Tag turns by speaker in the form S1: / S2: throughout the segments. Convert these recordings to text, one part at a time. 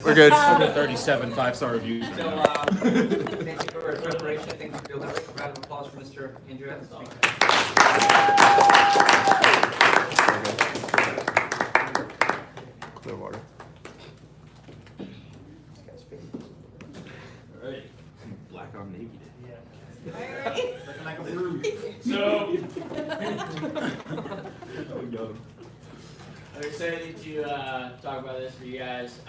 S1: We're good.
S2: 37 5-star reviews.
S3: So, thank you for your deliberation. Thank you for your deliberation. Round of applause for Mr. Andrew Evans.
S1: Clear water.
S2: Alright. Black on navy day.
S3: Looking like a brew.
S2: So,
S1: Oh, yo.
S4: I'm excited to talk about this for you guys.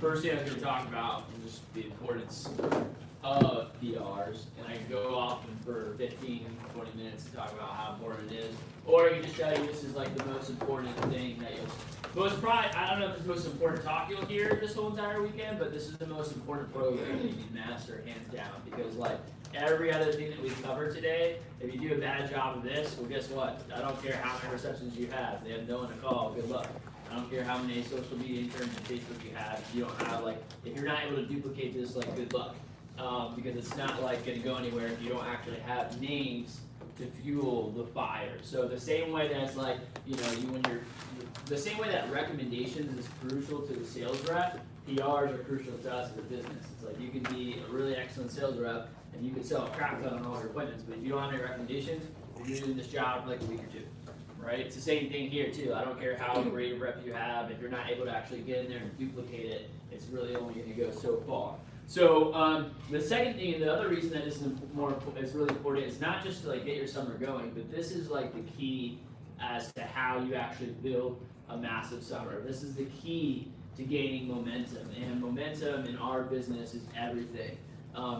S4: First thing I'm going to talk about is just the importance of PRs, and I can go off for 15, 20 minutes to talk about how important it is, or I can just tell you this is like the most important thing that I don't know if it's the most important talk you'll hear this whole entire weekend, but this is the most important program that you can master hands down, because like every other thing that we covered today, if you do a bad job of this, well guess what? I don't care how many receptions you have, they have no one to call, good luck. I don't care how many social media interns and Facebook you have, if you don't have if you're not able to duplicate this, good luck. Because it's not going to go anywhere if you don't actually have names to fuel the fire. So the same way that's the same way that recommendations is crucial to the sales rep, PRs are crucial to us as a business. It's like you can be a really excellent sales rep and you can sell a crap ton on all your appointments, but if you don't have any recommendations, you're doing this job for like a week or two. Right? It's the same thing here too. I don't care how great a rep you have, if you're not able to actually get in there and duplicate it, it's really only going to go so far. So the second thing, and the other reason that this is really important, is not just to get your summer going, but this is the key as to how you actually build a massive summer. This is the key to gaining momentum, and momentum in our business is everything.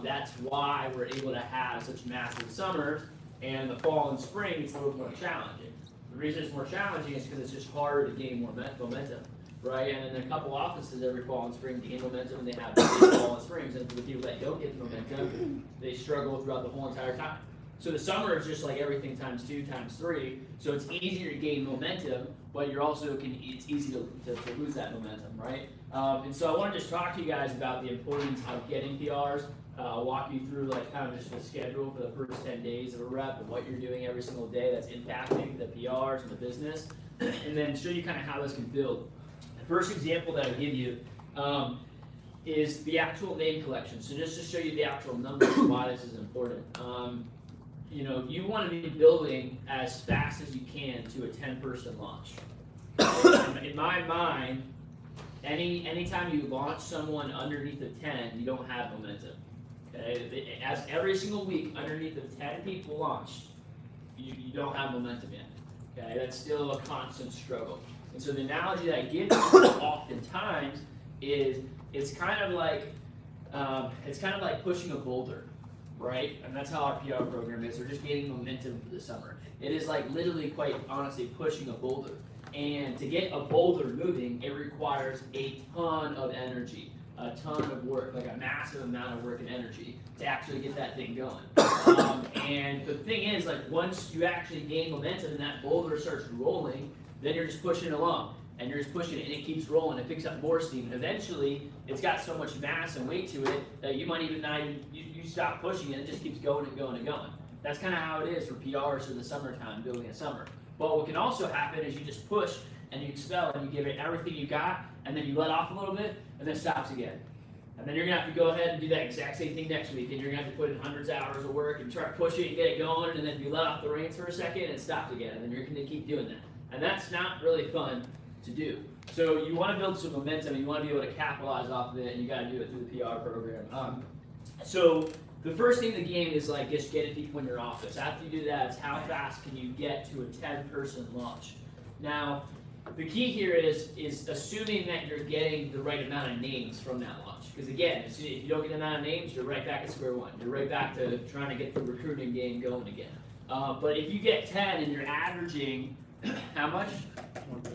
S4: That's why we're able to have such massive summers, and the fall and spring it's a little more challenging. The reason it's more challenging is because it's just harder to gain more momentum. Right, and then a couple offices every fall and spring gain momentum, and they have big fall and springs. And for the people that don't get the momentum, they struggle throughout the whole entire time. So the summer is just like everything times 2 times 3. So it's easier to gain momentum, but you're also it's easy to lose that momentum, right? And so I want to just talk to you guys about the importance of getting PRs. I'll walk you through kind of just the schedule for the first 10 days of a rep and what you're doing every single day that's impacting the PRs and the business, and then show you kind of how this can build. First example that I give you is the actual name collection. So just to show you the actual numbers and why this is important. You want to be building as fast as you can to a 10-person launch. In my mind, anytime you launch someone underneath of 10, you don't have momentum. Okay? As every single week underneath of 10 people launched, you don't have momentum yet. Okay? That's still a constant struggle. And so the analogy that I give you oftentimes is it's kind of like pushing a boulder, right? And that's how our PR program is. We're just gaining momentum for the summer. It is literally, quite honestly, pushing a boulder. And to get a boulder moving, it requires a ton of energy, a ton of work, a massive amount of work and energy to actually get that thing going. And the thing is, once you actually gain momentum and that boulder starts rolling, then you're just pushing it along, and you're just pushing it, and it keeps rolling, it picks up more steam, and eventually, it's got so much mass and weight to it that you might even not you stop pushing it, and it just keeps going and going and going. That's kind of how it is for PRs for the summertime, building a summer. But what can also happen is you just push, and you expel, and you give it everything you got, and then you let off a little bit, and then it stops again. And then you're going to have to go ahead and do that exact same thing next week, and you're going to have to put in hundreds of hours of work, and try to push it and get it going, and then you let off the reins for a second, and it stops again, and then you're going to keep doing that. And that's not really fun to do. So you want to build some momentum, and you want to be able to capitalize off of it, and you got to do it through the PR program. So the first thing in the game is just getting people in your office. After you do that, it's how fast can you get to a 10-person launch. Now, the key here is assuming that you're getting the right amount of names from that launch. Because again, if you don't get the amount of names, you're right back at square one. You're right back to trying to get the recruiting game going again. But if you get 10 and you're averaging how much?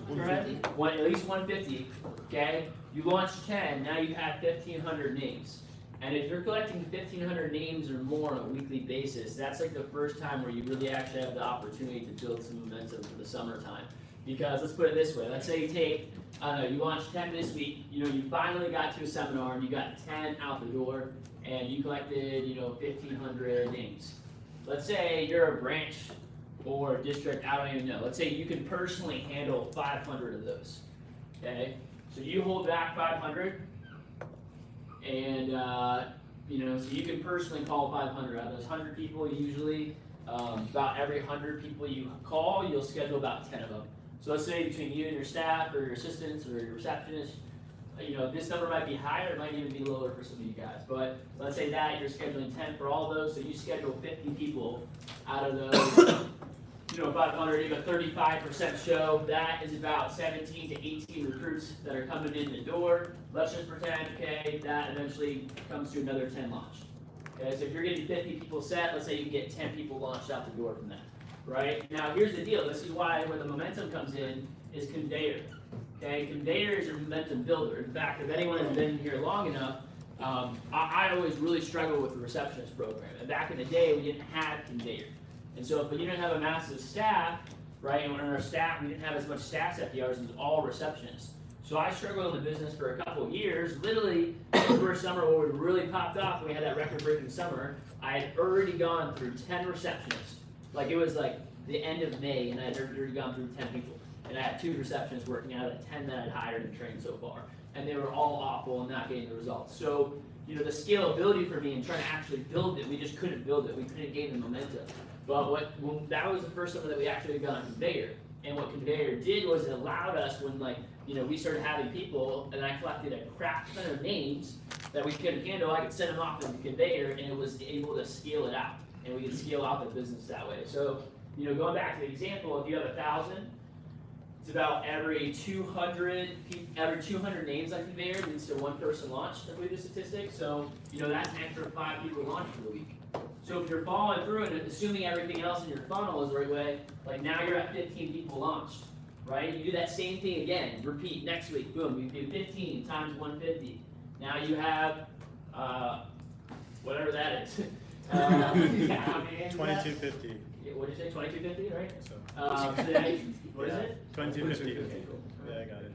S4: 150. At least 150, okay? You launch 10, now you have 1,500 names. And if you're collecting 1,500 names or more on a weekly basis, that's the first time where you really actually have the opportunity to build some momentum for the summertime. Because let's put it this way, let's say you take, you launched 10 this week, you finally got to a seminar and you got 10 out the door and you collected, 1,500 names. Let's say you're a branch or district, I don't even know. Let's say you can personally handle 500 of those, okay? So you hold back 500, and so you can personally call 500 out of those 100 people. Usually, about every 100 people you call, you'll schedule about 10 of them. So let's say between you and your staff, or your assistants, or your receptionist, this number might be higher, it might even be lower for some of you guys. But let's say that you're scheduling 10 for all those, so you schedule 50 people out of those. 500, you have a 35% show. That is about 17 to 18 recruits that are coming in the door. Let's just pretend, okay, that eventually comes to another 10 launch. Okay, so if you're getting 50 people set, let's say you can get 10 people launched out the door from that. Right? Now, here's the deal. This is where the momentum comes in, is conveyor. Okay, conveyor is your momentum builder. In fact, if anyone has been here long enough, I always really struggled with the receptionist program. And back in the day, we didn't have conveyor. And so if we didn't have a massive staff, right, and on our staff, we didn't have as much staff at PRs, it was all receptionists. So I struggled in the business for a couple of years. Literally, the first summer where we really popped off, and we had that record-breaking summer, I had already gone through 10 receptionists. Like, it was like the end of May, and I had already gone through 10 people. And I had 2 receptionists working out of the 10 that I'd hired and trained so far. And they were all awful and not getting the results. So, the scalability for me and trying to actually build it, we just couldn't build it. We couldn't gain the momentum. But that was the first summer that we actually got on conveyor. And what conveyor did was it allowed us when we started having people, and I collected a crap ton of names that we couldn't handle, I could send them off to the conveyor, and it was able to scale it out. And we could scale out the business that way. So, going back to the example, if you have 1,000, it's about every 200 names on conveyor leads to 1 person launched, I believe the statistic. So, that's an extra 5 people launched for the week. So if you're following through and assuming everything else in your funnel is the right way, like now you're at 15 people launched, right? You do that same thing again, repeat next week, boom, you do 15 times 150. Now you have, whatever that is. How many names is that?
S1: 2250.
S4: What did you say, 2250, right?
S1: So.
S4: So then, what is it?
S1: 2250. Yeah, I got it.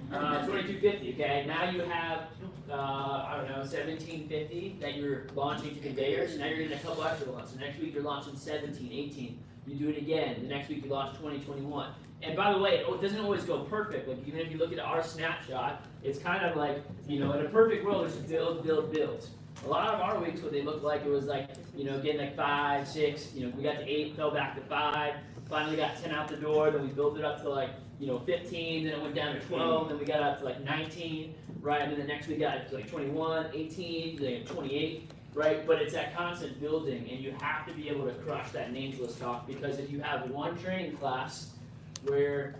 S4: 2250, okay? Now you have, 1750 that you're launching to conveyors. So now you're getting a couple extra ones. So next week you're launching 17, 18. You do it again. The next week you launch 20, 21. And by the way, it doesn't always go perfect. Like even if you look at our snapshot, it's kind of like, in a perfect world, there's build, build, build. A lot of our weeks, what they looked like, it was like, getting like 5, 6, we got to 8, fell back to 5, finally got 10 out the door, then we built it up to like, 15, then it went down to 12, then we got up to like 19, right? And then the next we got up to like 21, 18, then 28, right? But it's that constant building, and you have to be able to crush that names list talk, because if you have one training class where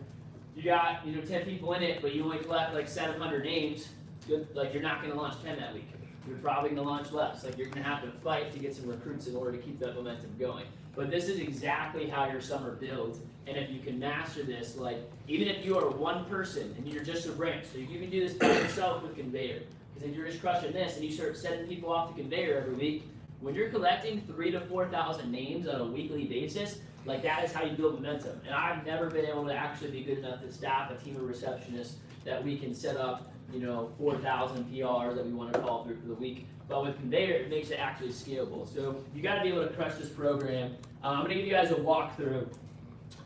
S4: you got, 10 people in it, but you only collect like 700 names, you're not going to launch 10 that week. You're probably going to launch less. Like you're going to have to fight to get some recruits in order to keep that momentum going. But this is exactly how your summer builds. And if you can master this, like even if you are one person and you're just a branch, so you can do this by yourself with conveyor. Because if you're just crushing this and you start sending people off the conveyor every week, when you're collecting 3,000 to 4,000 names on a weekly basis, like that is how you build momentum. And I've never been able to actually be good enough to staff a team of receptionists that we can set up 4,000 PRs that we want to call through for the week. But with conveyor, it makes it actually scalable. So you got to be able to crush this program. I'm going to give you guys a walkthrough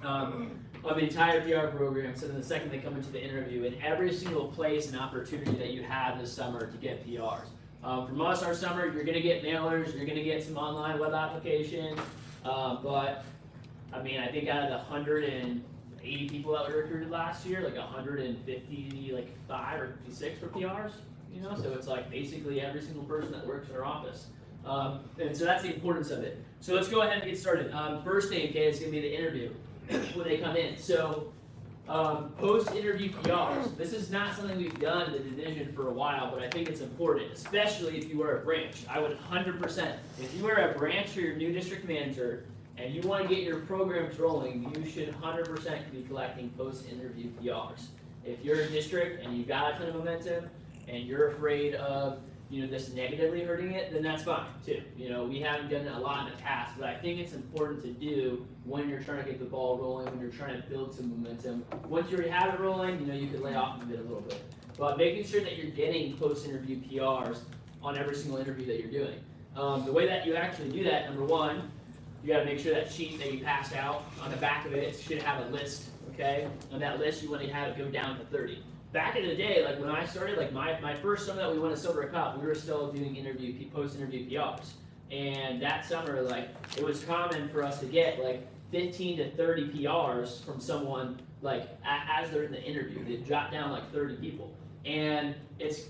S4: of the entire PR program. So then the second they come into the interview, in every single place and opportunity that you have this summer to get PRs. From us, our summer, you're going to get mailers, you're going to get some online web applications. But I mean, I think out of the 180 people that we recruited last year, like 155 or 56 for PRs, so it's like basically every single person that works in our office. And so that's the importance of it. So let's go ahead and get started. First thing, okay, is going to be the interview when they come in. So post-interview PRs, this is not something we've done in the division for a while, but I think it's important, especially if you are a branch. I would 100%, if you are a branch or your new district manager, and you want to get your programs rolling, you should 100% be collecting post-interview PRs. If you're a district and you've got a ton of momentum and you're afraid of this negatively hurting it, then that's fine too. We haven't done it a lot in the past, but I think it's important to do when you're trying to get the ball rolling, when you're trying to build some momentum. Once you already have it rolling, you can lay off of it a little bit. But making sure that you're getting post-interview PRs on every single interview that you're doing. The way that you actually do that, number one, you got to make sure that sheet that you passed out, on the back of it, it should have a list, okay? On that list, you want to have it go down to 30. back in the day, like when I started, like my first summer that we won a Silver Cup, we were still doing post-interview PRs. And that summer, like, it was common for us to get like 15 to 30 PRs from someone, like, as they're in the interview. They jot down like 30 people. And it's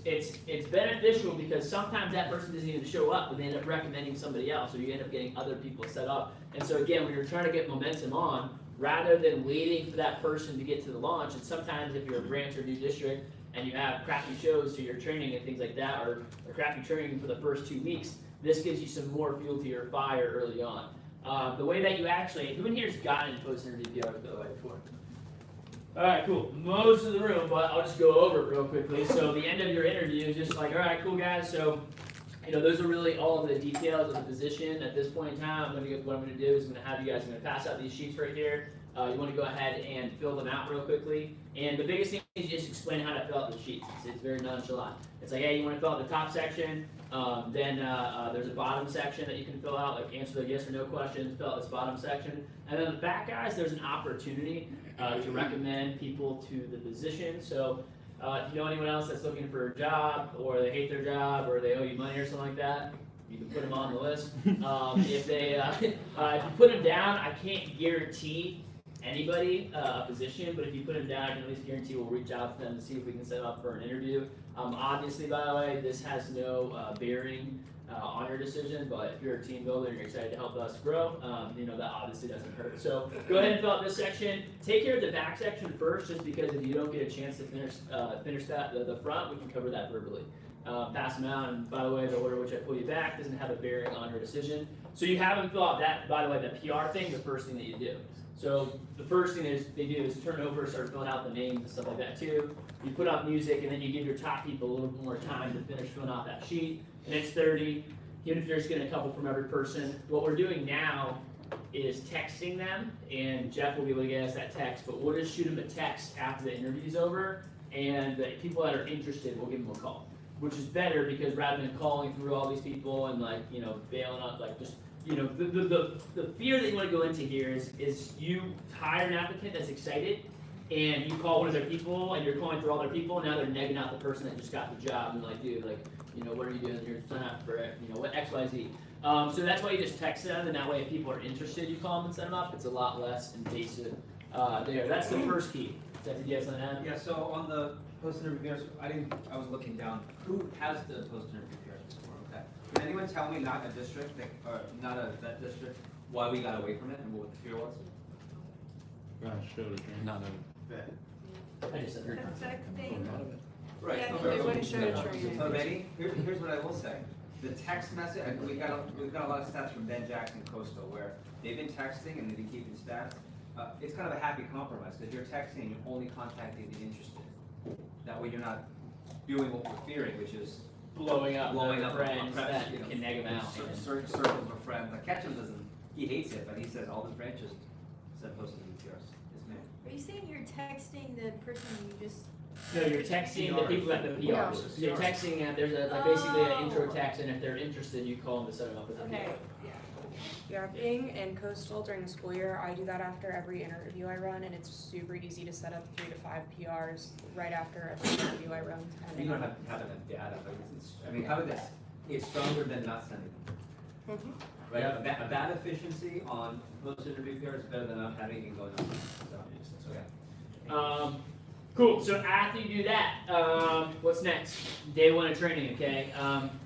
S4: beneficial because sometimes that person doesn't even show up, and they end up recommending somebody else, or you end up getting other people set up. And so again, when you're trying to get momentum on, rather than waiting for that person to get to the launch, and sometimes if you're a branch or new district and you have crappy shows to your training and things like that, or crappy training for the first 2 weeks, this gives you some more fuel to your fire early on. The way that you actually, who in here's gotten post-interview PRs, by the way, before? All right, cool. Most of the room, but I'll just go over it real quickly. So the end of your interview is just like, all right, cool guys. So, those are really all of the details of the position. At this point in time, what I'm going to do is I'm going to have you guys, I'm going to pass out these sheets right here. You want to go ahead and fill them out real quickly. And the biggest thing is just explain how to fill out the sheets. It's very nonchalant. It's like, hey, you want to fill out the top section. Then there's a bottom section that you can fill out, like answer the yes or no questions, fill out this bottom section. And then the back, guys, there's an opportunity to recommend people to the position. So if you know anyone else that's looking for a job, or they hate their job, or they owe you money or something like that, you can put them on the list. If you put them down, I can't guarantee anybody a position, but if you put them down, I can at least guarantee we'll reach out to them to see if we can set them up for an interview. Obviously, by the way, this has no bearing on your decision, but if you're a team builder and you're excited to help us grow, that obviously doesn't hurt. So go ahead and fill out this section. Take care of the back section first, just because if you don't get a chance to finish the front, we can cover that verbally. Pass them out, and by the way, the order which I pull you back doesn't have a bearing on your decision. So you have them fill out that, by the way, the PR thing, the first thing that you do. So the first thing they do is turn over, start filling out the names and stuff like that too. You put out music, and then you give your top people a little bit more time to finish filling out that sheet. And it's 30, even if you're just getting a couple from every person. What we're doing now is texting them, and Jeff will be able to get us that text, but we'll just shoot them a text after the interview's over, and the people that are interested, we'll give them a call. Which is better, because rather than calling through all these people and bailing out, the fear that you want to go into here is you hire an applicant that's excited, and you call one of their people, and you're calling through all their people, and now they're negging out the person that just got the job, and like, dude, what are you doing here? Sign up for what X, Y, Z. So that's why you just text them, and that way if people are interested, you call them and set them up. It's a lot less invasive there. That's the first key. Did you have something to add?
S3: Yeah, so on the post-interview PRs, I was looking down, who has the post-interview PRs before, okay? Can anyone tell me, not a district, or not a vet district, why we got away from it and what the fear was?
S2: Not a
S4: I just said
S5: Affecting.
S3: Right.
S5: Yeah,
S3: okay.
S5: they wouldn't show training.
S3: So ready? Here's what I will say. The text message, we've got a lot of stats from Ben Jackson Coastal where they've been texting and they've been keeping stats. It's kind of a happy compromise, because you're texting, you're only contacting the interested. That way you're not doing what we're fearing, which is
S4: blowing up friends
S3: friends,
S4: that can neg them out.
S3: certain circles of friends. Like Ketchum he hates it, but he says all his branches said posted in PRs. Yes, ma'am.
S5: Are you saying you're texting the person you just?
S4: No, you're texting the people at the PRs. So you're texting, there's basically an intro text, and if they're interested, you call them to set them up with a
S5: Okay.
S4: PR.
S6: Yeah, being in Coastal during the school year, I do that after every interview I run, and it's super easy to set up 3 to 5 PRs right after every interview I run.
S3: You
S6: depending
S3: don't
S6: on-
S3: have to have data, but how did this? It's stronger than not sending them.
S6: Mhm.
S3: Right? A bad efficiency on post-interview PR is better than not having it going on. So yeah.
S4: Cool. So after you do that, what's next? Day 1 of training. Okay.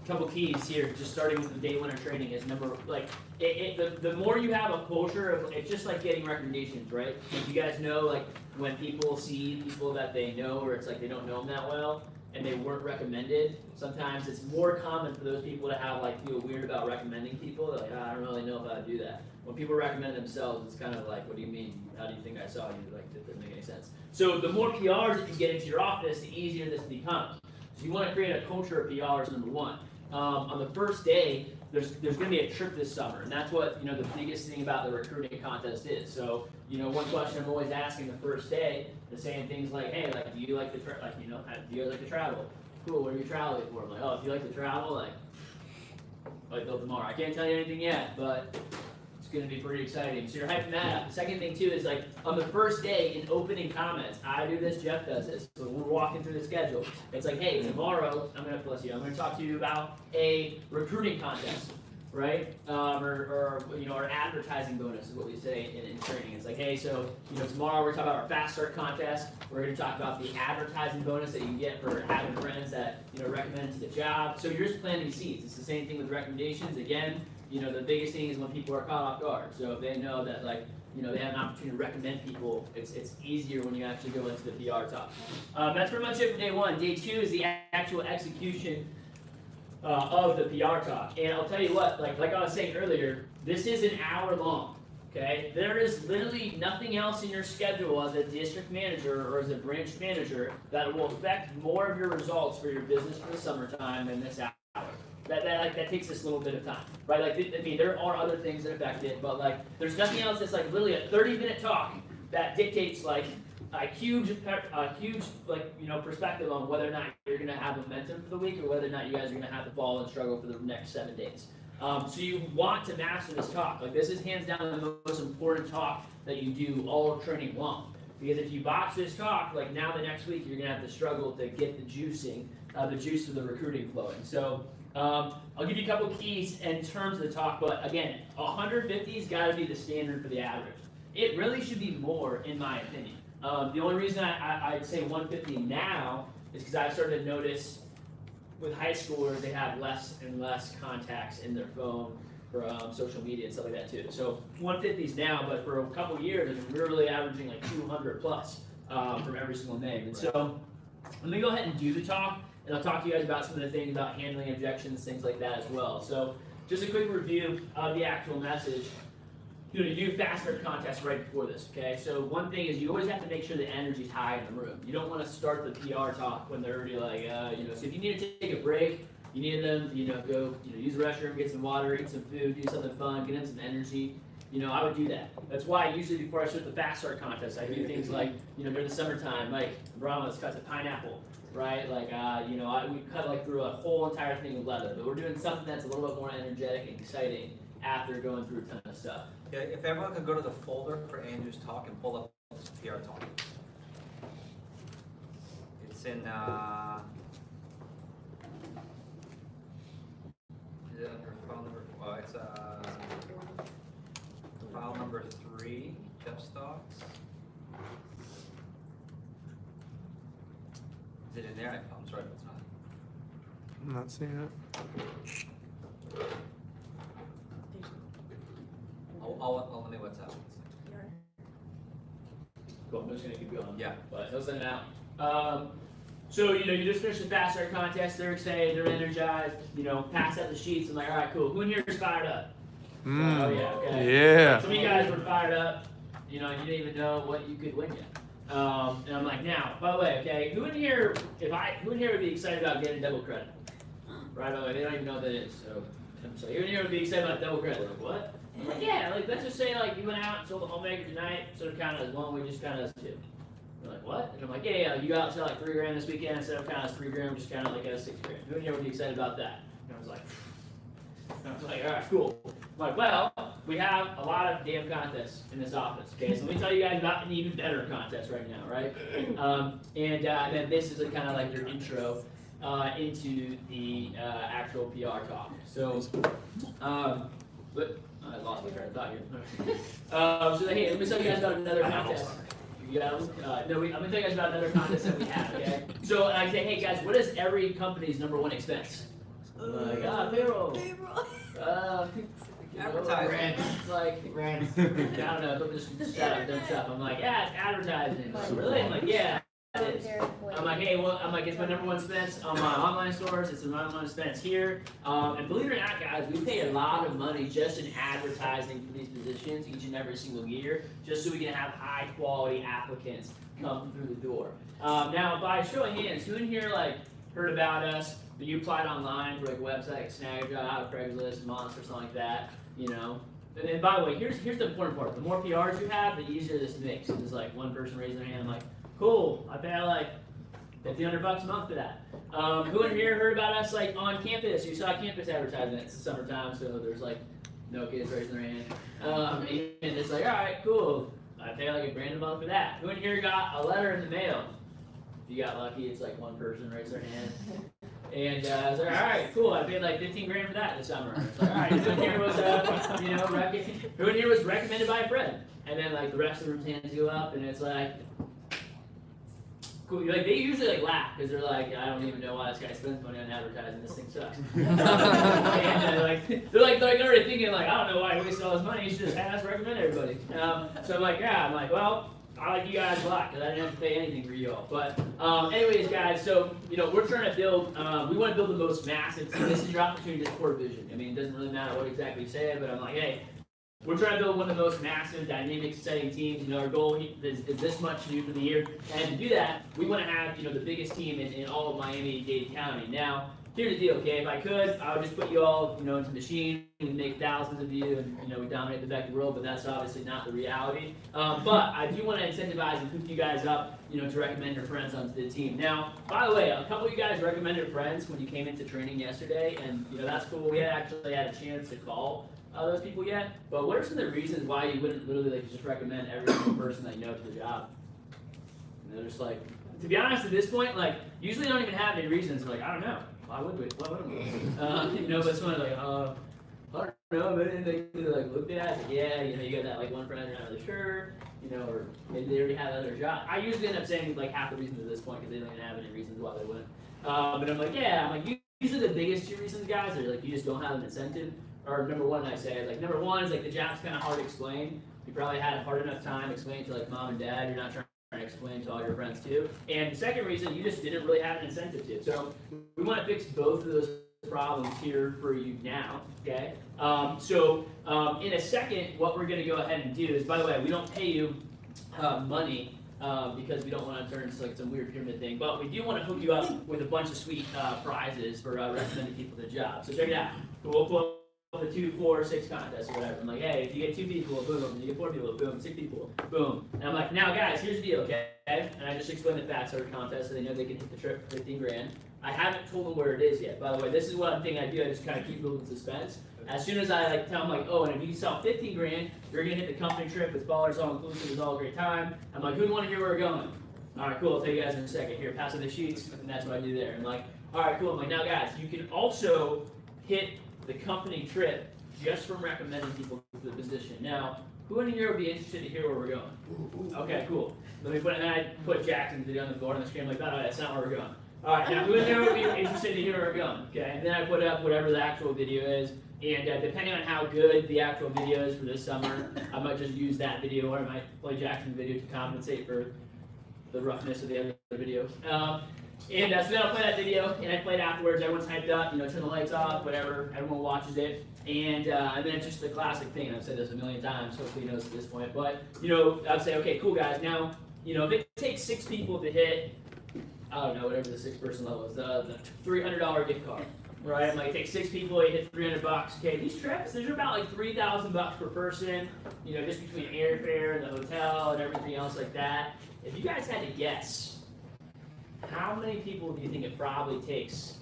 S4: Couple keys here. Just starting with the day 1 of training is the more you have a culture of, it's just like getting recommendations, right? Like, you guys know, like, when people see people that they know, or it's like they don't know them that well, and they weren't recommended, sometimes it's more common for those people to feel weird about recommending people. They're like, I don't really know if I would do that. When people recommend themselves, it's kind of like, what do you mean? How do you think I saw you? Like, that doesn't make any sense. So the more PRs that you get into your office, the easier this becomes. So you want to create a culture of PRs, number 1. On the first day, there's going to be a trip this summer, and that's what the biggest thing about the recruiting contest is. So one question I'm always asking the first day is saying things like, hey, like, do you like to do you like to travel? Cool, what are you traveling for? I'm like, oh, if you like to travel, like Bill tomorrow. I can't tell you anything yet, but It's gonna be pretty exciting. So you're hyping that up. The second thing too is like on the first day in opening comments, I do this, Jeff does this. So we're walking through the schedule. It's like, hey, tomorrow I'm gonna talk to you about a recruiting contest, right? Or advertising bonus is what we say in training. It's like, hey, so tomorrow we're talking about our fast start contest. We're gonna talk about the advertising bonus that you can get for having friends that recommend to the job. So you're just planting seeds. It's the same thing with recommendations. Again, the biggest thing is when people are caught off guard. So if they know that they have an opportunity to recommend people, it's easier when you actually go into the PR talk. That's pretty much it for day one. Day two is the actual execution of the PR talk. And I'll tell you what, like I was saying earlier, this is an hour long. Okay? There is literally nothing else in your schedule as a district manager or as a branch manager that will affect more of your results for your business for the summertime than this hour. That takes this little bit of time, right? There are other things that affect it, but there's nothing else that's literally a 30-minute talk that dictates a huge perspective on whether or not you're gonna have momentum for the week or whether or not you guys are gonna have to fall and struggle for the next 7 days. So you want to master this talk. This is hands down the most important talk that you do all training long. Because if you botch this talk, now the next week you're gonna have to struggle to get the juice of the recruiting flowing. So I'll give you a couple keys in terms of the talk, but again, 150's got to be the standard for the average. It really should be more, in my opinion. The only reason I'd say 150 now is because I've started to notice with high schoolers they have less and less contacts in their phone for social media and stuff like that too. So 150's now, but for a couple years, we're really averaging 200 plus from every single name. And so let me go ahead and do the talk. And I'll talk to you guys about some of the things about handling objections, things like that as well. So just a quick review of the actual message. You do fast start contests right before this, okay? So one thing is you always have to make sure the energy's high in the room. You don't want to start the PR talk when they're already so if you need to take a break, you need them to go use the restroom, get some water, eat some food, do something fun, get them some energy. I would do that. That's why usually before I start the fast start contest, I do things like, during the summertime, Brahma's cuts a pineapple. Right, we cut through a whole entire thing of leather, but we're doing something that's a little bit more energetic and exciting after going through a ton of stuff.
S3: Yeah, if everyone could go to the folder for Andrew's talk and pull up this PR talk. It's in, is it under file number, it's file number 3, Jeff's thoughts. Is it in there? I'm sorry if it's not.
S7: I'm not seeing it.
S3: I'll let me WhatsApp.
S4: Cool, I'm just gonna keep going.
S3: Yeah.
S4: But he'll send it out. So you just finished the fast start contest. They're excited. They're energized. Pass out the sheets. I'm like, all right, cool. Who in here is fired up? Oh yeah, okay.
S7: Yeah.
S4: Some of you guys were fired up. You didn't even know what you could win yet. And I'm like, now, by the way, okay, who in here would be excited about getting double credit? Right, by the way, they don't even know what that is. So who in here would be excited about double credit? Like, what? I'm like, yeah, let's just say you went out and sold the homemaker tonight, sort of counted as one, we just counted as two. They're like, what? And I'm like, yeah, you got out and sell $3 grand this weekend instead of counting as $3 grand, we just counted as $6 grand. Who in here would be excited about that? And I was like, all right, cool. I'm like, well, we have a lot of damn contests in this office, okay? So let me tell you guys about an even better contest right now, right? And then this is kind of your intro into the actual PR talk. So, but I lost my train of thought here. So hey, let me tell you guys about another contest. You got them? I'm gonna tell you guys about another contest that we have, okay? So I say, hey guys, what is every company's #1 expense? Payroll.
S3: Advertising.
S4: Rent. I don't know, but just shut up, dumb stuff. I'm like, yeah, it's advertising. Like, really? I'm like, yeah, it is. I'm like, hey, it's my #1 expense on my online stores. It's my #1 expense here. And believe it or not, guys, we pay a lot of money just in advertising for these positions each and every single year, just so we can have high quality applicants come through the door. Now, by show of hands, who in here heard about us? But you applied online for websites like Snagajob, Craigslist, Monster, something like that, And by the way, here's the important part. The more PRs you have, the easier this makes. It's one person raising their hand. I'm like, cool. I pay $1,500 a month for that. Who in here heard about us on campus? You saw campus advertisements. It's the summertime, so there's No kids raising their hand. And it's like, all right, cool. I pay like $1,000 a month for that. Who in here got a letter in the mail? If you got lucky, it's like one person raised their hand. And I was like, all right, cool. I paid like $15,000 for that this summer. It's like, all right, who in here was, who in here was recommended by a friend? And then like the rest of the room's hands go up, and it's like, cool. Like they usually like laugh because they're like, I don't even know why this guy spends money on advertising. This thing sucks. And they're already thinking like, I don't know why he wasted all his money. He should just have us recommend everybody. So I'm like, yeah. I'm like, well, I like you guys a lot because I didn't have to pay anything for you all. But anyways, guys, so we're trying to build. We want to build the most massive team. This is your opportunity to support vision. I mean, it doesn't really matter what exactly you say, but I'm like, hey. We're trying to build one of the most massive, dynamic, exciting teams. Our goal is this much new for the year. And to do that, we want to have, the biggest team in all of Miami-Dade County. Now, here's the deal, okay? If I could, I would just put you all, into the machine and make thousands of you, and, we dominate the back of the world, but that's obviously not the reality. But I do want to incentivize and hook you guys up, to recommend your friends onto the team. Now, by the way, a couple of you guys recommended friends when you came into training yesterday, and, that's cool. We actually had a chance to call those people yet, but what are some of the reasons why you wouldn't literally just recommend every single person that you know to the job? And they're just like, to be honest, at this point, usually don't even have any reasons. Like, I don't know, why would we? Why wouldn't we? But someone's like, I don't know, but then they looked at it, yeah, you got that one friend you're not really sure, or maybe they already have another job. I usually end up saying half the reasons at this point because they don't even have any reasons why they wouldn't. But I'm like, yeah, usually the biggest two reasons, guys, are you just don't have an incentive. Or number one, I say, number one is the job's kind of hard to explain. You probably had a hard enough time explaining to mom and dad. You're not trying to explain to all your friends too. And the second reason, you just didn't really have an incentive to. So we want to fix both of those problems here for you now. Okay. In a second, what we're going to go ahead and do is, by the way, we don't pay you money. Because we don't want to turn into some weird pyramid thing, but we do want to hook you up with a bunch of sweet prizes for recommending people to the job. So check it out. We'll put the 2, 4, 6 contest or whatever. I'm like, hey, if you get 2 people, boom. If you get 4 people, boom. 6 people, boom. And I'm like, now guys, here's the deal, okay? And I just explained the facts of the contest so they know they can hit the trip for $15,000. I haven't told them where it is yet. By the way, this is one thing I do. I just kind of keep people in suspense. As soon as I tell them oh, and if you sell $15,000, you're gonna hit the company trip with ballers all inclusive. It's all a great time. I'm like, who'd want to hear where we're going? All right, cool. I'll tell you guys in a second. Here, pass on the sheets, and that's what I do there. I'm like, all right, cool. I'm like, now guys, you can also hit the company trip just from recommending people for the position. Now, who in here would be interested to hear where we're going? Okay, cool. Let me and then I put Jackson's video on the board on the screen. I'm like, by the way, that's not where we're going. All right, now who in here would be interested to hear where we're going? Okay, and then I put up whatever the actual video is. And depending on how good the actual video is for this summer, I might just use that video, or I might play Jackson's video to compensate for the roughness of the other video. So then I'll play that video, and I play it afterwards. Everyone's hyped up, turn the lights off, whatever. Everyone watches it, and then it's just the classic thing. I've said this a million times, hopefully you know this at this point. But I'd say, okay, cool guys. Now, if it takes 6 people to hit, I don't know, whatever the 6-person level is, the $300 gift card. Right, it might take 6 people, you hit $300. Okay, these trips, these are about $3,000 per person. Just between airfare and the hotel and everything else like that. If you guys had to guess, how many people do you think it probably takes?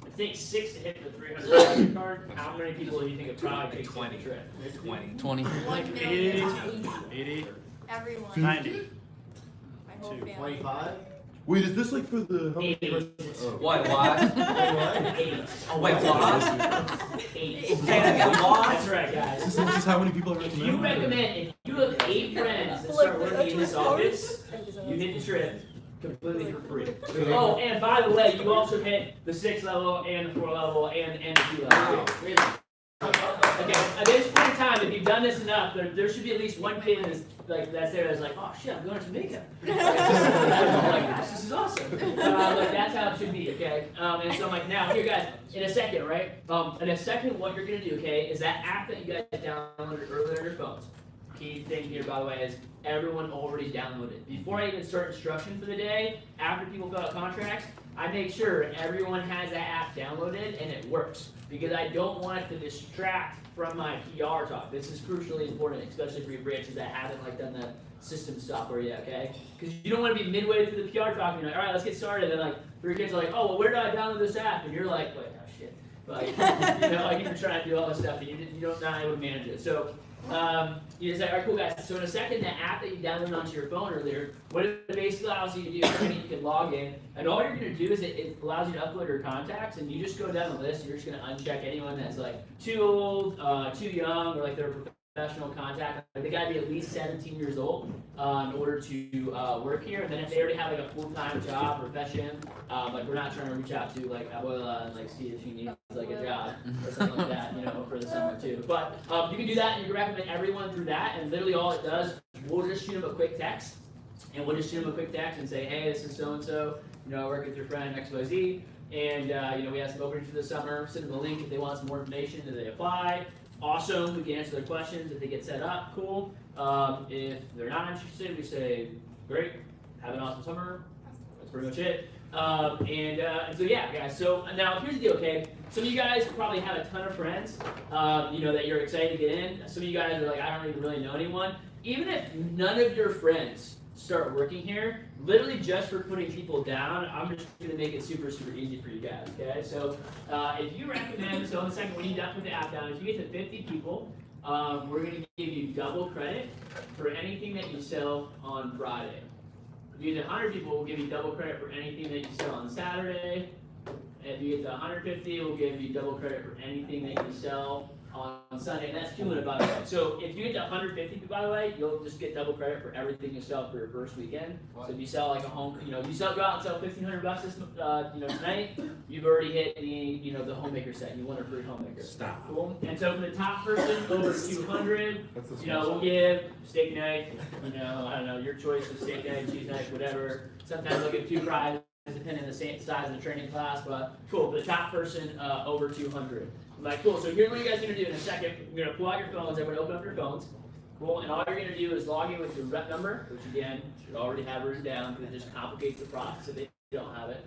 S4: If it takes 6 to hit the $300 gift card, how many people do you think it probably takes to hit the trip?
S2: 20.
S5: 1 million.
S1: 80,
S5: Everyone.
S1: 90.
S5: My whole family.
S1: 25.
S7: Wait, is this for the?
S4: Eight.
S3: What?
S4: Eight.
S3: Oh, wait, what?
S4: 8.
S3: That's
S4: right, guys.
S7: Is this how many people are
S4: If you if you have 8 friends that start working in this office, you hit the trip completely for free. Oh, and by the way, you also hit the 6 level and the 4 level and the 2 level. Okay, at this point in time, if you've done this enough, there should be at least one kid that's there that's like, oh shit, I'm going to Jamaica. This is awesome. That's how it should be, okay? And so I'm like, now, here guys, in a second, right? In a second, what you're going to do, okay, is that app that you guys downloaded earlier on your phones. Key thing here, by the way, is everyone already downloaded. Before I even start instruction for the day, after people fill out contracts, I make sure everyone has that app downloaded and it works. Because I don't want it to distract from my PR talk. This is crucially important, especially for your branches that haven't done the system software yet, okay? Because you don't want to be midway through the PR talk and you're like, all right, let's get started. And then 3 kids are like, oh, well, where do I download this app? And you're like, wait, oh shit. Like, you know, like if you're trying to do all this stuff and you don't not able to manage it. So, you just say, all right, cool guys. So in a second, the app that you downloaded onto your phone earlier, what it basically allows you to do is you can log in, and all you're gonna do is it allows you to upload your contacts, and you just go down the list. You're just gonna uncheck anyone that's like too old, too young, or like they're professional contact. Like, they gotta be at least 17 years old in order to work here. And then if they already have like a full-time job profession, like we're not trying to reach out to like Abuela and like see if she needs like a job or something like that, you know, for the summer too. But you can do that, and you can recommend everyone through that. And literally all it does, we'll just shoot them a quick text, and we'll just shoot them a quick text and say, hey, this is so and so. You know, I work with your friend XYZ, and you know, we have some openings for the summer. Send them a link if they want some more information. Do they apply? Awesome, we can answer their questions if they get set up, cool. If they're not interested, we say, great, have an awesome summer. That's pretty much it. And so yeah, guys, so now here's the deal, okay? Some of you guys probably have a ton of friends, you know, that you're excited to get in. Some of you guys are like, I don't even really know anyone. Even if none of your friends start working here, literally just for putting people down, I'm just gonna make it super, super easy for you guys, okay? So if you recommend, so in a second when you put the app down, if you get to 50 people, we're gonna give you double credit for anything that you sell on Friday. If you get to 100 people, we'll give you double credit for anything that you sell on Saturday. If you get to 150, we'll give you double credit for anything that you sell on Sunday, and that's cumulative, by the way. So if you get to 150 people, by the way, you'll just get double credit for everything you sell for your first weekend. So if you sell like a home, you know, if you go out and sell $1,500 this, you know, tonight, you've already hit the, you know, the homemaker set. You won a free homemaker.
S2: Stop.
S4: Cool. And so for the top person over 200, you know, we'll give steak night. You know, I don't know, your choice of steak night, cheese night, whatever. Sometimes we'll give 2 fries, depending on the size of the training class. But cool. For the top person over 200. Like, cool, so here's what you guys are going to do in a second. You're going to pull out your phones, everybody open up your phones. Cool, and all you're going to do is log in with your rep number, which again, you should already have written down because it just complicates the process if they don't have it.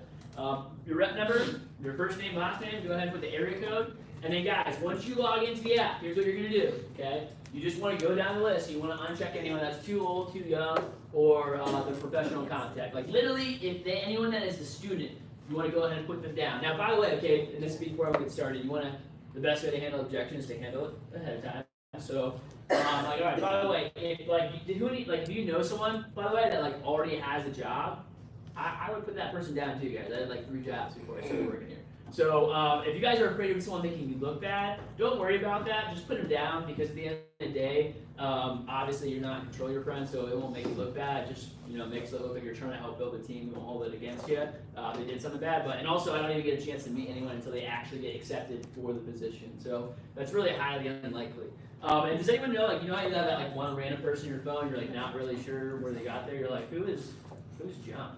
S4: Your rep number, your first name, last name, go ahead and put the area code. And then guys, once you log into the app, here's what you're going to do, okay? You just want to go down the list. You want to uncheck anyone that's too old, too young, or the professional contact. Like literally, if anyone that is a student, you want to go ahead and put them down. Now, by the way, okay, and this is before we get started, you want to, the best way to handle objections is to handle it ahead of time. So, like, all right. By the way, if like, if you know someone, by the way, that like already has a job, I would put that person down too, guys. I had like 3 jobs before I started working here. So, if you guys are afraid of someone making you look bad, don't worry about that. Just put them down because at the end of the day, obviously you're not in control of your friends, so it won't make you look bad. It just, you know, makes it look like you're trying to help build a team. You won't hold it against you. They did something bad, and also I don't even get a chance to meet anyone until they actually get accepted for the position. So that's really highly unlikely. And does anyone know, like, you know how you have that like one random person in your phone, you're like not really sure where they got there. You're like, who's John?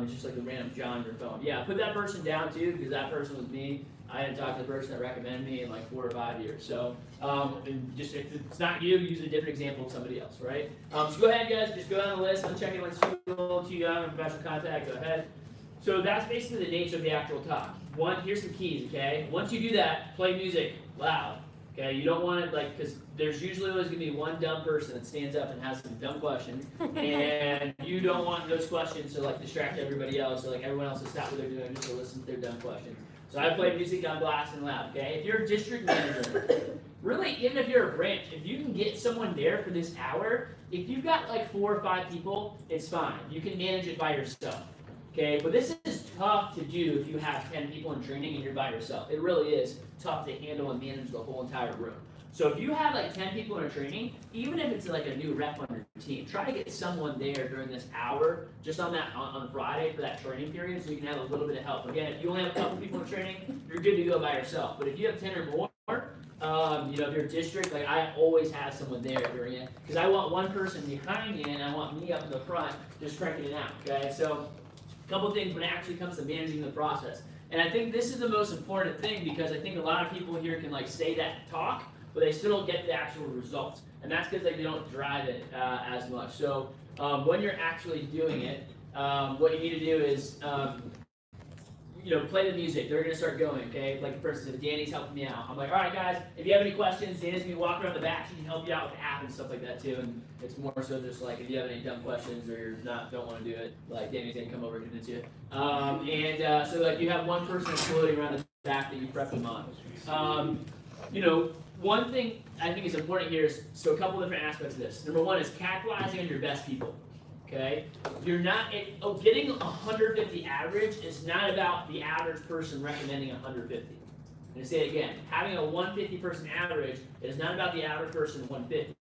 S4: It's just like a random John on your phone. Yeah, put that person down too, because that person was me. I hadn't talked to the person that recommended me in like 4 or 5 years. So, and just if it's not you, use a different example of somebody else, right? So go ahead, guys. Just go down the list. Uncheck anyone's too old, too young, professional contact. Go ahead. So that's basically the nature of the actual talk. Here's some keys, okay? Once you do that, play music loud. Okay, you don't want it like, because there's usually always going to be one dumb person that stands up and has some dumb questions, and you don't want those questions to like distract everybody else, or like everyone else to stop what they're doing just to listen to their dumb questions. So I play music on blast and loud, okay? If you're a district manager, really, even if you're a branch, if you can get someone there for this hour, if you've got like 4 or 5 people, it's fine. You can manage it by yourself. Okay, but this is tough to do if you have 10 people in training and you're by yourself. It really is tough to handle and manage the whole entire room. So if you have like 10 people in a training, even if it's like a new rep on your team, try to get someone there during this hour, just on Friday for that training period, so you can have a little bit of help. Again, if you only have a couple people in training, you're good to go by yourself. But if you have 10 or more, you know, if you're a district, like I always have someone there during it, because I want one person behind me and I want me up in the front just cranking it out. Okay, so a couple things when it actually comes to managing the process. And I think this is the most important thing, because I think a lot of people here can like say that talk, but they still don't get the actual results. And that's because they don't drive it as much. So when you're actually doing it, what you need to do is play the music. They're gonna start going, okay? Like for instance, if Danny's helping me out, I'm like, all right, guys, if you have any questions, Danny's gonna be walking around the back. She can help you out with the app and stuff like that too. And it's more so just like if you have any dumb questions or don't want to do it, like Danny's gonna come over and convince you. So like you have one person that's floating around the back that you prep them on. One thing I think is important here is a couple different aspects of this. Number one is capitalizing on your best people. Okay, you're not getting 150 average is not about the average person recommending 150. I'm gonna say it again. Having a 150 person average is not about the average person 150.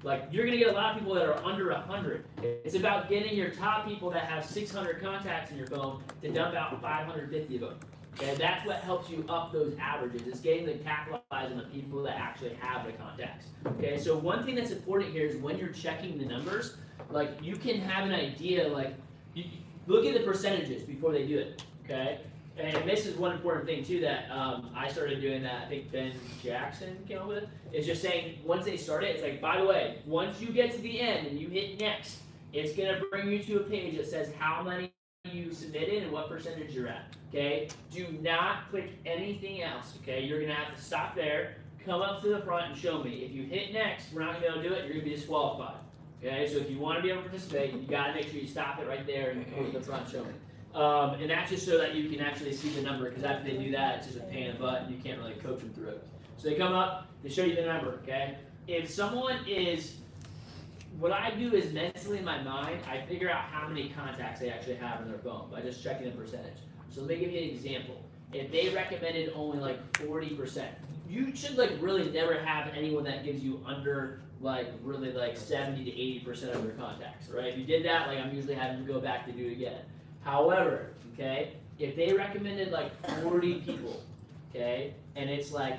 S4: Like you're gonna get a lot of people that are under 100. It's about getting your top people that have 600 contacts in your phone to dump out 550 of them. Okay, that's what helps you up those averages. Is getting to capitalize on the people that actually have the contacts. Okay, so one thing that's important here is when you're checking the numbers. Like you can have an idea, like you look at the percentages before they do it, okay? And this is one important thing too that I started doing that. I think Ben Jackson came up with it. It's just saying once they start it, it's like, by the way, once you get to the end and you hit next, it's gonna bring you to a page that says how many you submitted and what percentage you're at. Okay? Do not click anything else. Okay? You're gonna have to stop there, come up to the front and show me. If you hit next, we're not gonna be able to do it. You're gonna be disqualified. Okay, so if you want to be able to participate, you got to make sure you stop it right there and come to the front showing. And that's just so that you can actually see the number, because after they do that, it's just a pain in the butt and you can't really coach them through it. So they come up, they show you the number, okay? If someone is, what I do is mentally in my mind, I figure out how many contacts they actually have on their phone by just checking the percentage. So let me give you an example. If they recommended only like 40%, you should like really never have anyone that gives you under like really like 70 to 80% of their contacts, right? If you did that, like I'm usually having to go back to do it again. However, okay, if they recommended like 40 people, okay, and it's like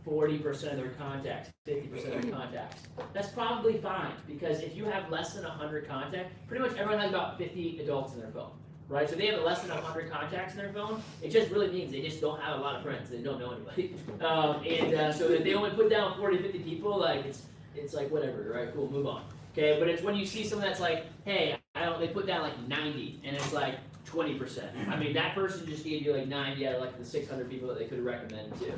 S4: 40% of their contacts, 50% of their contacts, that's probably fine, because if you have less than 100 contacts, pretty much everyone has about 50 adults in their phone. Right, so they have less than 100 contacts in their phone. It just really means they just don't have a lot of friends. They don't know anybody. So if they only put down 40, 50 people, like it's like whatever, right? Cool, move on. Okay, but it's when you see someone that's like, hey, they put down like 90, and it's like 20%. I mean, that person just gave you like 90 out of like the 600 people that they could have recommended to.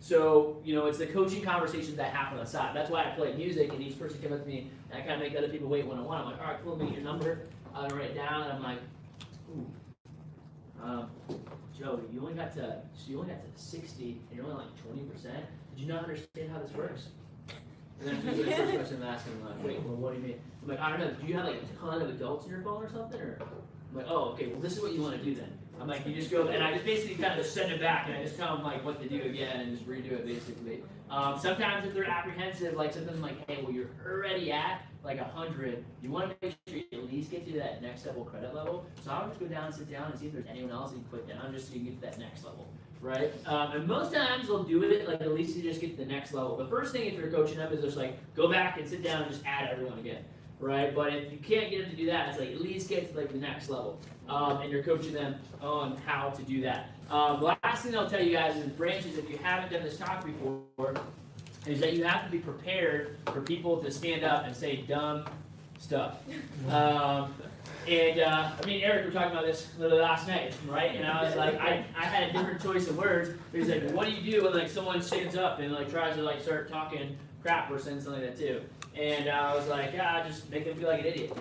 S4: So, it's the coaching conversations that happen on the side. That's why I play music, and each person came up to me, and I kind of make other people wait one-on-one. I'm like, all right, cool, make your number. I write it down, and I'm like, Joe, you only got to 60, and you're only like 20%. Did you not understand how this works? And then the first question I'm asking, I'm like, wait, well, what do you mean? I'm like, I don't know. Do you have like a ton of adults in your phone or something? Or I'm like, oh, okay. Well, this is what you want to do then. I'm like, you just go, and I just basically kind of just send it back, and I just tell them like what to do again, and just redo it basically. Sometimes if they're apprehensive, like something like, hey, well, you're already at like 100, you want to make sure you at least get to that next level credit level. So I'll just go down and sit down and see if there's anyone else you can put down just so you can get to that next level, right? And most times they'll do it like at least you just get to the next level. The first thing if you're coaching them is just like go back and sit down and just add everyone again, right? But if you can't get them to do that, it's like at least get to like the next level, and you're coaching them on how to do that. The last thing I'll tell you guys is in branches, if you haven't done this talk before, is that you have to be prepared for people to stand up and say dumb stuff. I mean, Eric, we were talking about this literally last night, right? And I was like, I had a different choice of words. He's like, what do you do when like someone stands up and like tries to like start talking crap or saying something like that too? And I was like, just make them feel like an idiot.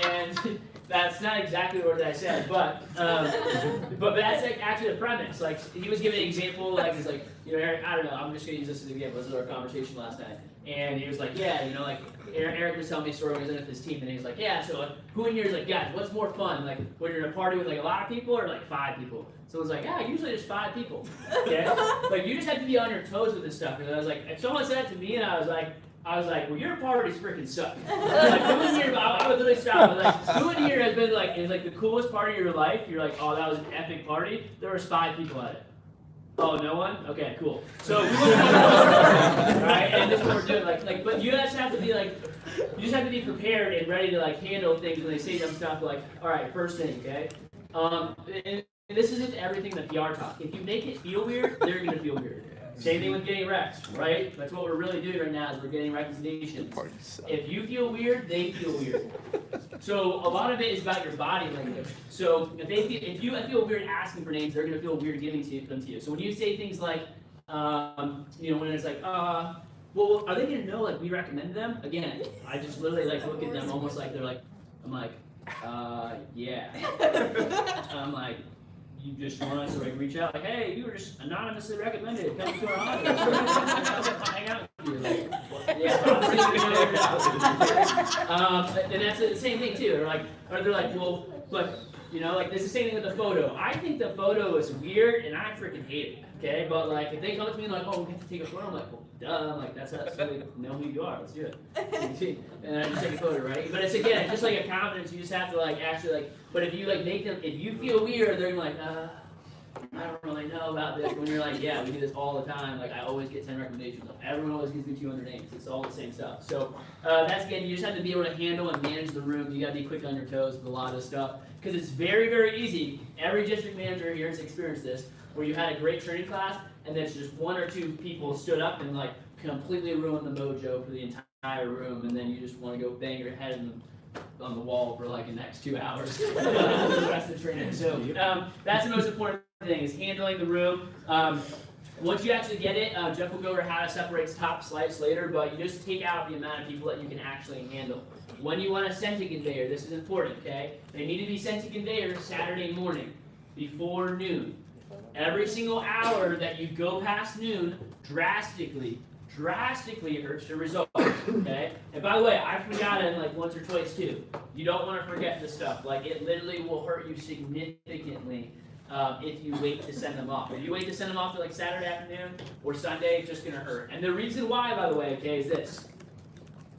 S4: And that's not exactly the words I said, but that's like actually the premise. Like he was giving an example, like he's like, Eric, I don't know, I'm just gonna use this as an example. This is our conversation last night, and he was like, like Eric was telling me a story. He was in with his team, and he was like, so who in here is like, guys, what's more fun, like when you're in a party with like a lot of people or like 5 people? So it was like, usually just 5 people. Okay, like you just have to be on your toes with this stuff. And I was like, if someone said that to me, and I was like, well, your parties freaking suck. Like, who in here, I would literally stop. I was like, who in here has been like, is like the coolest party of your life? You're like, oh, that was an epic party. There was 5 people at it. Oh, no one? Okay, cool. So, right? And this is what we're doing. Like, but you just have to be like, you just have to be prepared and ready to like handle things when they say dumb stuff. Like, all right, first thing, okay? And this isn't everything in the PR talk. If you make it feel weird, they're gonna feel weird. Same thing with getting recs, right? That's what we're really doing right now is we're getting recommendations. If you feel weird, they feel weird. So a lot of it is about your body language. So if you feel weird asking for names, they're gonna feel weird giving them to you. So when you say things like, when it's like, well, are they gonna know like we recommend them? Again, I just literally like look at them almost like they're like, I'm like, yeah. I'm like, you just want us to like reach out like, hey, you were just anonymously recommended, come to our office, hang out with you. Like, yeah, and that's the same thing too. Or they're like, well, look, like it's the same thing with the photo. I think the photo is weird and I freaking hate it. Okay, but like if they come up to me like, oh, we have to take a photo, I'm like, well, duh, I'm like that's how so they know who you are. Let's do it. And I just take a photo, right? But it's again, just like a confidence. You just have to like actually like. But if you like make them, if you feel weird, they're like, I don't really know about this. When you're like, yeah, we do this all the time. Like I always get 10 recommendations. Everyone always gives me 200 names. It's all the same stuff. So that's again, you just have to be able to handle and manage the room. You got to be quick on your toes with a lot of this stuff because it's very, very easy. Every district manager here has experienced this, where you had a great training class and then just one or two people stood up and like completely ruined the mojo for the entire room, and then you just want to go bang your head on the wall for like the next 2 hours for the rest of the training. So that's the most important thing is handling the room. Once you actually get it, Jeff will go over how to separate top slice later, but you just take out the amount of people that you can actually handle. When you want to send to conveyor, this is important, okay? They need to be sent to conveyor Saturday morning before noon. Every single hour that you go past noon drastically hurts your results, okay? And by the way, I forgot it like once or twice too. You don't want to forget this stuff. Like it literally will hurt you significantly if you wait to send them off. If you wait to send them off to like Saturday afternoon or Sunday, it's just going to hurt. And the reason why, by the way, okay, is this.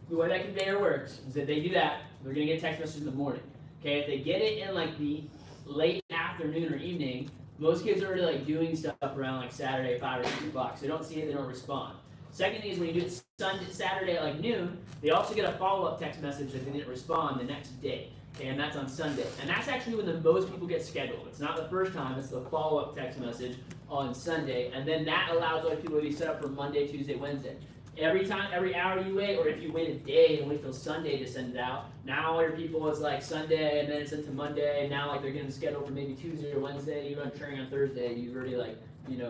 S4: The way that conveyor works is if they do that, they're going to get a text message in the morning. Okay, if they get it in like the late afternoon or evening, most kids are already like doing stuff around like Saturday, 5 or 6 o'clock. So they don't see it, they don't respond. Second thing is when you do it Saturday at like noon, they also get a follow-up text message if they didn't respond the next day. Okay, and that's on Sunday. And that's actually when the most people get scheduled. It's not the first time, it's the follow-up text message on Sunday. And then that allows other people to be set up for Monday, Tuesday, Wednesday. Every hour you wait, or if you wait a day and wait till Sunday to send it out, now all your people is like Sunday and then it's into Monday, and now like they're getting scheduled for maybe Tuesday or Wednesday, you run training on Thursday, you've already like,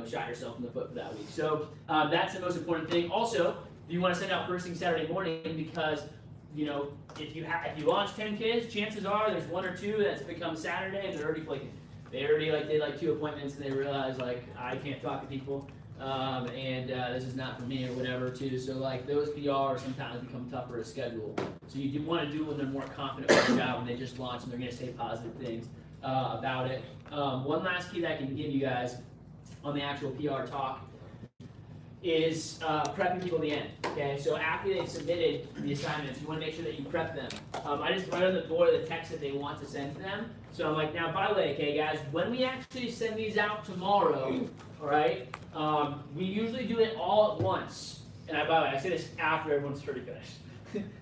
S4: shot yourself in the foot for that week. So that's the most important thing. Also, you want to send out first thing Saturday morning because, if you launch 10 kids, chances are there's 1 or 2 that's become Saturday and they're already flaking. They already like did like 2 appointments and they realize like I can't talk to people. This is not for me or whatever too. So like those PRs sometimes become tougher to schedule. So you do want to do when they're more confident with the job when they just launch and they're going to say positive things about it. One last key that I can give you guys on the actual PR talk is prepping people at the end. Okay, so after they've submitted the assignments, you want to make sure that you prep them. I just write on the door the text that they want to send to them. So I'm like, now by the way, okay guys, when we actually send these out tomorrow, all right, we usually do it all at once. And by the way, I say this after everyone's already finished.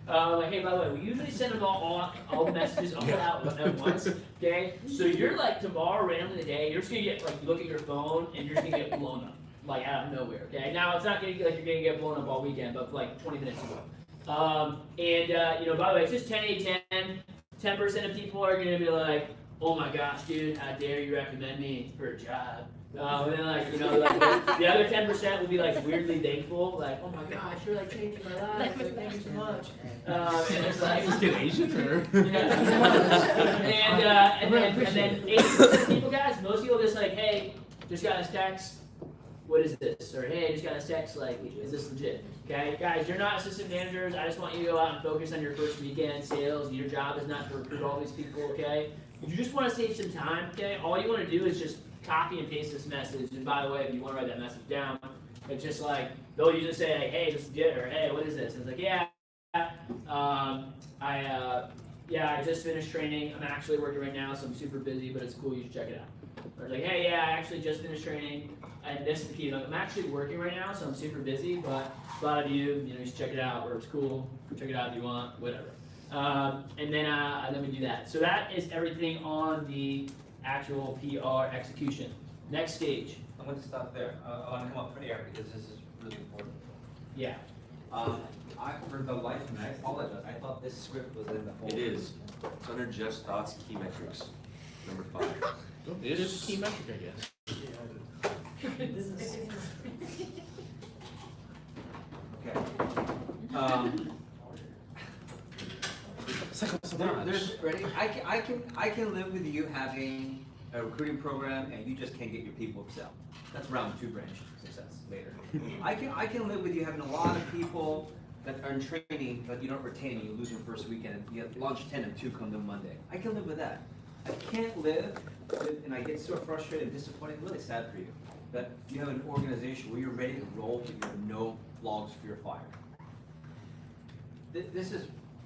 S4: Like, hey, by the way, we usually send them all the messages all out at once. Okay, so you're like tomorrow, randomly today, you're just gonna get like look at your phone and you're just gonna get blown up. Like out of nowhere, okay? Now it's not gonna get like you're gonna get blown up all weekend, but for like 20 minutes ago. By the way, it's just 10-8-10. 10% of people are gonna be like, oh my gosh, dude, how dare you recommend me for a job? And then like, the other 10% will be like weirdly thankful, like, oh my gosh, you're like changing my life, like, thank you so much. And it's like,
S2: Just get Asian or?
S4: Yeah. And then 80% of people, guys, most people just like, hey, just got this text. What is this? Or hey, I just got a text, like, is this legit? Okay, guys, you're not assistant managers. I just want you to go out and focus on your first weekend sales. Your job is not to recruit all these people, okay? You just want to save some time, okay? All you want to do is just copy and paste this message. And by the way, if you want to write that message down, it's just like, they'll usually say, like, hey, this is legit, or hey, what is this? And it's like, yeah, I just finished training. I'm actually working right now, so I'm super busy, but it's cool. You should check it out. Or it's like, hey, yeah, I actually just finished training. And this is the key. Like, I'm actually working right now, so I'm super busy, but a lot of you should check it out, or it's cool. Check it out if you want, whatever. And then we do that. So that is everything on the actual PR execution. Next stage.
S3: I'm going to stop there. I want to come up for air because this is really important.
S4: Yeah.
S3: For the life of me, I apologize. I thought this script was in the folder.
S2: It is. It's under Just Thoughts Key Metrics, number 5. It is a key metric, I guess.
S3: Okay. There's ready. I can live with you having a recruiting program and you just can't get your people Excel. That's round 2 branch success later. I can live with you having a lot of people that are in training, but you don't retain and you lose your first weekend and you have launch 10 and 2 come to Monday. I can live with that. I can't live with, and I get so frustrated and disappointed, really sad for you, that you have an organization where you're ready to roll but you have no logs for your fire. This is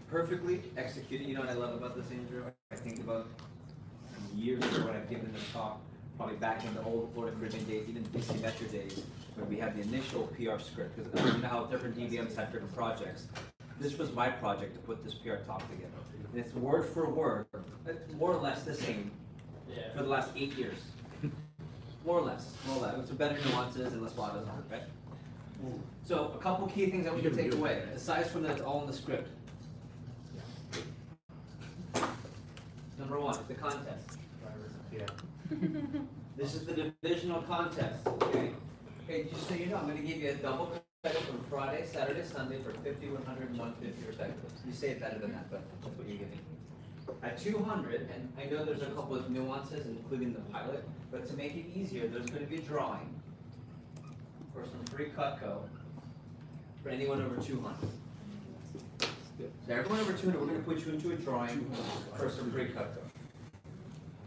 S3: perfectly executed. You know what I love about this, Andrew? I think about years ago when I've given this talk, probably back in the old Florida Caribbean days, even DC Metro days, when we had the initial PR script, because you know how different DVMs have different projects. This was my project to put this PR talk together. And it's word for word, more or less the same for the last 8 years. More or less, with some better nuances and less blottos on it, right? So a couple key things I want you to take away, aside from that it's all in the script. Number 1, the contest. This is the divisional contest, okay? Okay, just so you know, I'm gonna give you a double credit from Friday, Saturday, Sunday for 50, 100, and 150 respectively. You say it better than that, but that's what you're giving. At 200, and I know there's a couple of nuances, including the pilot, but to make it easier, there's gonna be a drawing for some free Cutco for anyone over 200. So everyone over 200, we're gonna put you into a drawing for some free Cutco.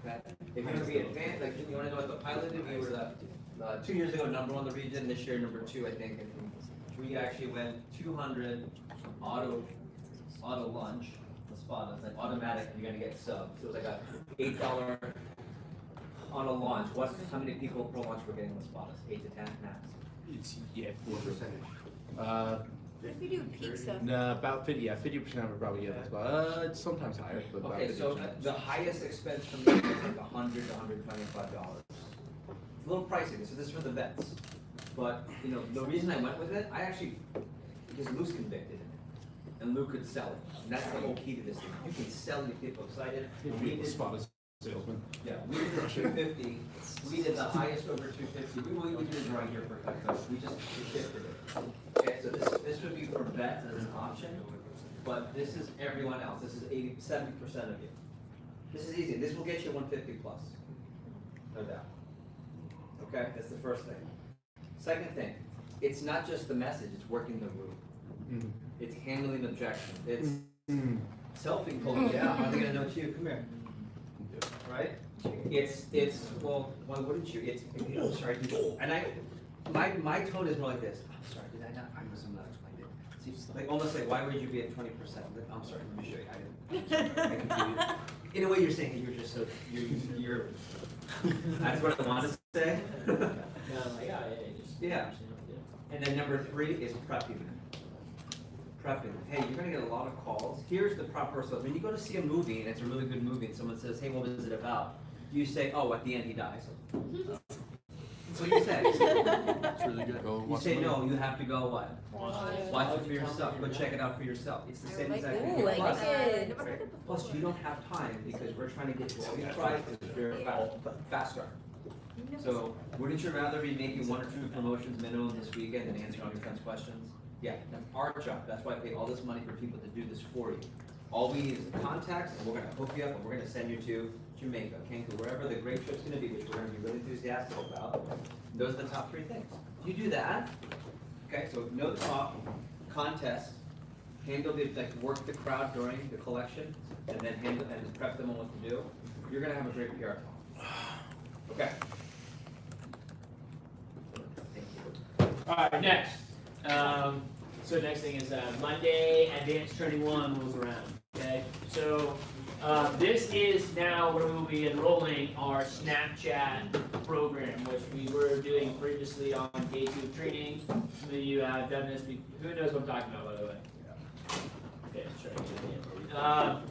S3: Okay? If you're gonna be advanced, like you wanna know what the pilot did, we were the 2 years ago #1 in the region, this year #2 I think. And we actually went 200 auto lunch, the spot, it's like automatic, you're gonna get subs. So it was like a $8 on a launch. How many people per launch were getting the spot? 8 to 10 max.
S2: It's, yeah, 4%.
S5: What if you do pizza?
S2: Nah, about 50, yeah, 50% would probably get that spot. It's sometimes higher, but about
S3: Okay,
S2: 50%.
S3: so the highest expense for me is like $100 to $125. It's a little pricey, so this is for the vets. But, you know, the reason I went with it, because Lou's convicted in it. And Lou could sell it. And that's the whole key to this thing. You can sell and get people excited.
S2: We did spot as salesman.
S3: Yeah, we did the 250. We did the highest over 250. We did a drawing here for Cutco. We shifted it. Okay, so this would be for vets as an option, but this is everyone else. This is 70% of you. This is easy. This will get you 150 plus. No doubt. Okay, that's the first thing. Second thing, it's not just the message, it's working the room. It's handling objection. It's selfing pulling. Yeah, how are they gonna know it's you? Come here. Right? It's well, why wouldn't you? I'm sorry. And my tone is more like this. I'm sorry, did I not? I must have not explained it. See, like almost like, why would you be at 20%? I'm sorry, let me show you. I confused. In a way, you're saying you're just so you're. That's what I want to say. Yeah. And then number 3 is prepping them. Prepping. Hey, you're gonna get a lot of calls. Here's the proper stuff. When you go to see a movie and it's a really good movie, and someone says, "Hey, what is it about?" You say, "Oh, at the end he dies." That's what you say.
S2: It's really good. Go
S3: You
S2: watch
S3: say,
S2: the movie.
S3: "No, you have to go what? Watch it for yourself. Go check it out for yourself." It's the same exact thing.
S5: Ooh, I
S3: Plus,
S5: like it. Never heard it before.
S3: plus, you don't have time because we're trying to get to all these prizes very faster. So, wouldn't you rather be making 1 or 2 promotions minimum this weekend and answering all your friends' questions? Yeah, that's our job. That's why I pay all this money for people to do this for you. All we need is the contacts, and we're gonna hook you up, and we're gonna send you to Jamaica, Cancun, wherever the great trip's gonna be, which we're gonna be really enthusiastic about. Those are the top 3 things. You do that, okay, so no talk, contest, handle the, like, work the crowd during the collection, and then handle, and prep them on what to do. You're gonna have a great PR talk. Okay.
S4: Alright, next. So next thing is Monday, Advanced Training 1 rolls around. Okay, so this is now where we will be enrolling our Snapchat program, which we were doing previously on day 2 of training. Some of you have done this. Who knows what I'm talking about, by the way? Okay, let's try again.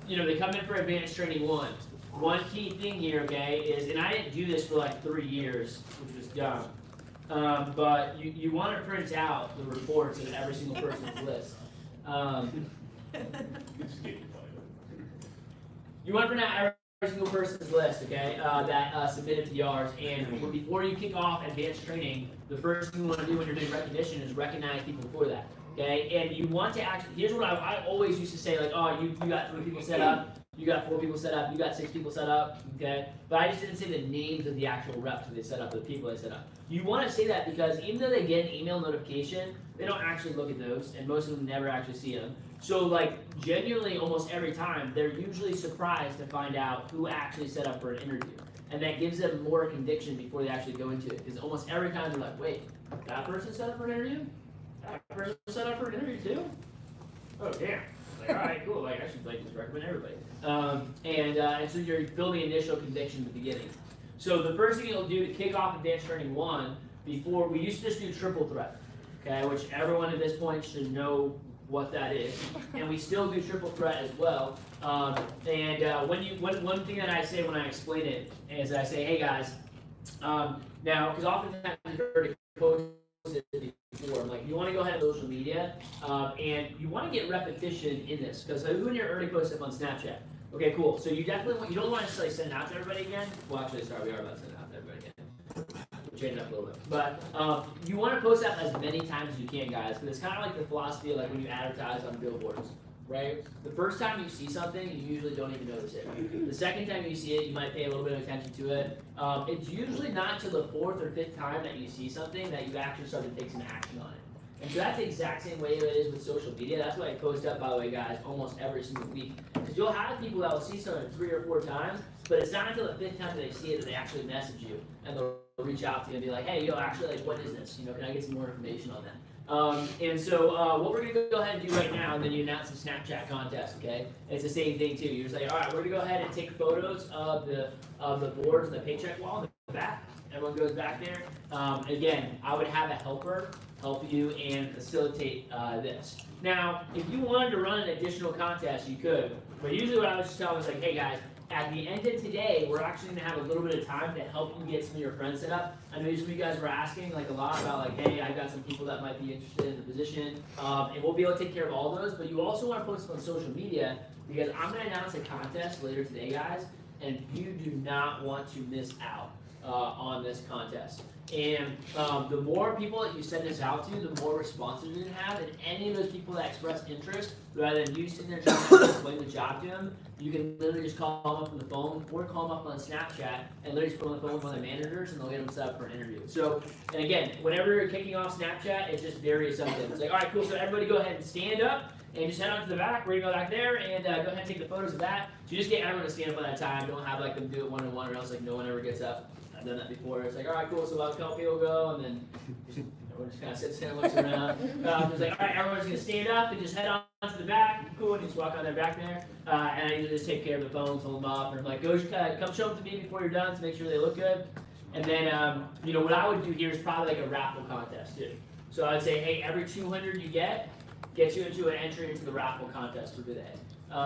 S4: You know, they come in for Advanced Training 1. one key thing here, okay, is, and I didn't do this for like 3 years, which was dumb, but you want to print out the reports of every single person's list. You want to print out every single person's list, okay, that submitted PRs, and before you kick off advanced training, the first thing you want to do when you're doing recognition is recognize people for that, okay, and you want to actually, here's what I always used to say, like, oh, you got 3 people set up, you got 4 people set up, you got 6 people set up, okay, but I just didn't say the names of the actual reps that they set up, the people they set up. You want to say that because even though they get an email notification, they don't actually look at those, and most of them never actually see them. So, like, genuinely, almost every time, they're usually surprised to find out who actually set up for an interview. And that gives them more conviction before they actually go into it. Because almost every time they're like, wait, that person set up for an interview? That person set up for an interview too? Oh, damn. Like, all right, cool. Like, I should like just recommend everybody. And so you're building initial conviction at the beginning. So the first thing you'll do to kick off advanced training 1, before, we used to just do triple threat, okay, which everyone at this point should know what that is, and we still do triple threat as well. One thing that I say when I explain it is I say, hey guys, now because oftentimes you've heard it posted before, I'm like, you want to go ahead on social media, and you want to get repetition in this because who in your already posted on Snapchat? Okay, cool. So you definitely want, you don't want to necessarily send it out to everybody again. Well, actually, sorry, we are about to send it out to everybody again. Change it up a little bit. But you want to post that as many times as you can, guys, because it's kind of like the philosophy of like when you advertise on billboards, right? The first time you see something, you usually don't even notice it. The second time you see it, you might pay a little bit of attention to it. It's usually not until the 4th or 5th time that you see something that you actually start to take some action on it. And so that's the exact same way it is with social media. That's why I post up, by the way, guys, almost every single week. Because you'll have people that will see something 3 or 4 times, but it's not until the 5th time that they see it that they actually message you. And they'll reach out to you and be like, hey, yo, actually, like, what is this? You know, can I get some more information on that? And so what we're going to go ahead and do right now, and then you announce the Snapchat contest, okay? It's the same thing, too. You're just like, all right, we're going to go ahead and take photos of the boards and the paycheck wall in the back. Everyone goes back there. Again, I would have a helper help you and facilitate this. Now, if you wanted to run an additional contest, you could. But usually what I was just telling was like, hey guys, at the end of today, we're actually going to have a little bit of time to help you get some of your friends set up. I know some of you guys were asking like a lot about like, hey, I've got some people that might be interested in the position. And we'll be able to take care of all those. But you also want to post them on social media because I'm going to announce a contest later today, guys. And you do not want to miss out on this contest. And the more people that you send this out to, the more responses you're going to have. And any of those people that express interest, rather than you sitting there trying to explain the job to them, you can literally just call them up on the phone or call them up on Snapchat and literally just put them on the phone with one of the managers and they'll get them set up for an interview. So, and again, whenever you're kicking off Snapchat, it's just very simple. It's like, all right, cool, so everybody go ahead and stand up and just head on to the back. We're going to go back there and go ahead and take the photos of that. So you just get everyone to stand up at that time. Don't have like them do it one-on-one or else like no one ever gets up. I've done that before. It's like, all right, cool, so I'll help people go, and then everyone just kind of sits there and looks around. It's like, all right, everyone's going to stand up and just head on to the back. Cool, and just walk on their back there. And I usually just take care of the phones, hold them up, and I'm like, go, come show them to me before you're done to make sure they look good. And then, you know, what I would do here is probably like a raffle contest, too. So I would say, hey, every 200 you get you into an entry into the raffle contest for today.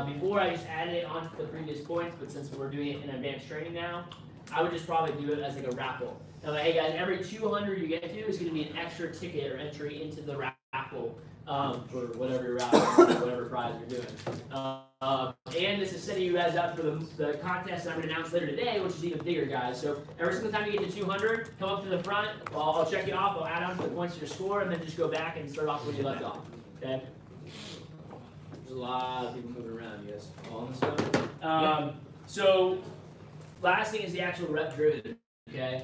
S4: Before, I just added it onto the previous points, but since we're doing it in advanced training now, I would just probably do it as like a raffle. And like, hey guys, every 200 you get to is going to be an extra ticket or entry into the raffle for whatever your raffle, whatever prize you're doing. And this is setting you guys up for the contest that I'm going to announce later today, which is even bigger, guys. So every single time you get to 200, come up to the front. I'll check you off. I'll add on to the points of your score, and then just go back and start off where you left off. Okay. There's a lot of people moving around, you guys. All in this stuff. So. Last thing is the actual rep driven, okay?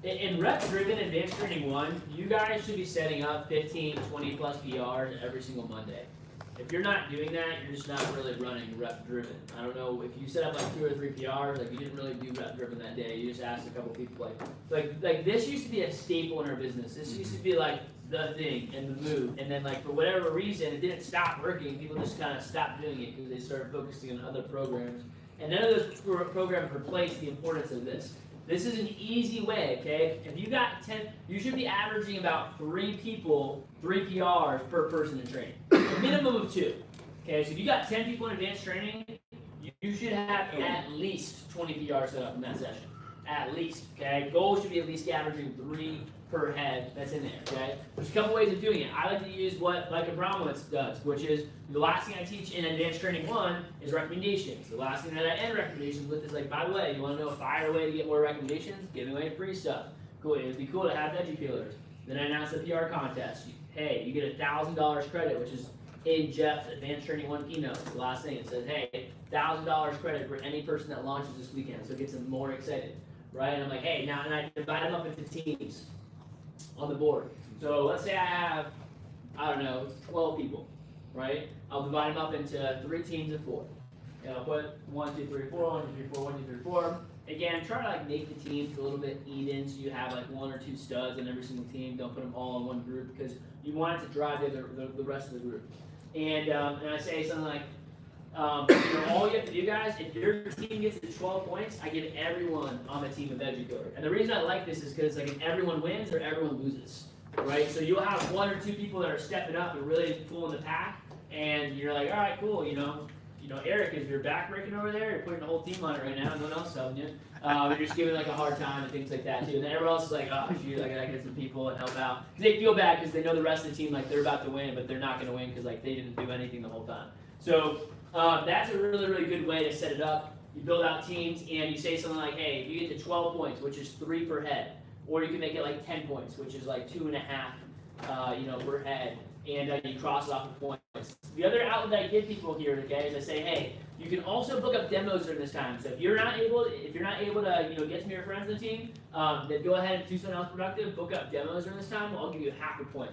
S4: In rep driven advanced training 1, you guys should be setting up 15, 20 plus PRs every single Monday. If you're not doing that, you're just not really running rep driven. I don't know if you set up like 2 or 3 PRs, like you didn't really do rep driven that day. You just asked a couple people like this used to be a staple in our business. This used to be like the thing and the move. And then like for whatever reason, it didn't stop working. People just kind of stopped doing it because they started focusing on other programs. And none of those programs replace the importance of this. This is an easy way, okay? If you got 10, you should be averaging about 3 people, 3 PRs per person in training. A minimum of 2. Okay, so if you got 10 people in advanced training, you you should have at least 20 PRs set up in that session. At least, okay? Goal should be at least averaging 3 per head that's in there, okay? There's a couple ways of doing it. I like to use what Mike Abramowitz does, which is the last thing I teach in Advanced Training 1 is recommendations. The last thing that I end recommendations with is like, by the way, you want to know a fire way to get more recommendations? Giving away free stuff. Cool, it'd be cool to have veggie peelers. Then I announce the PR contest. Hey, you get $1,000 credit, which is in Jeff's Advanced Training 1 keynote. It's the last thing. It says, hey, $1,000 credit for any person that launches this weekend, so it gets them more excited, right? And I'm like, hey, now, and I divide them up into teams on the board. So let's say I have, I don't know, 12 people, right? I'll divide them up into 3 teams of 4. And I'll put 1, 2, 3, 4, 1, 2, 3, 4, 1, 2, 3, 4. Again, try to like make the teams a little bit even, so you have like 1 or 2 studs in every single team. Don't put them all in one group because you want it to drive the rest of the group. And I say something like, all you have to do, guys, if your team gets to 12 points, I give everyone on the team a veggie peeler. And the reason I like this is because like if everyone wins or everyone loses, right? So you'll have 1 or 2 people that are stepping up and really pulling the pack, and you're like, all right, cool, Eric, is your back breaking over there? You're putting the whole team on it right now. No one else is helping you. You're just giving like a hard time and things like that too. And then everyone else is like, oh shoot, I gotta get some people and help out. Because they feel bad because they know the rest of the team like they're about to win, but they're not gonna win because like they didn't do anything the whole time. So that's a really, really good way to set it up. You build out teams and you say something like, hey, if you get to 12 points, which is 3 per head, or you can make it like 10 points, which is like 2.5, per head, and you cross it off the points. The other outlet I give people here, okay, is I say, hey, you can also book up demos during this time. So if you're not able to, get some of your friends on the team, then go ahead and do something else productive. Book up demos during this time. I'll give you half a point,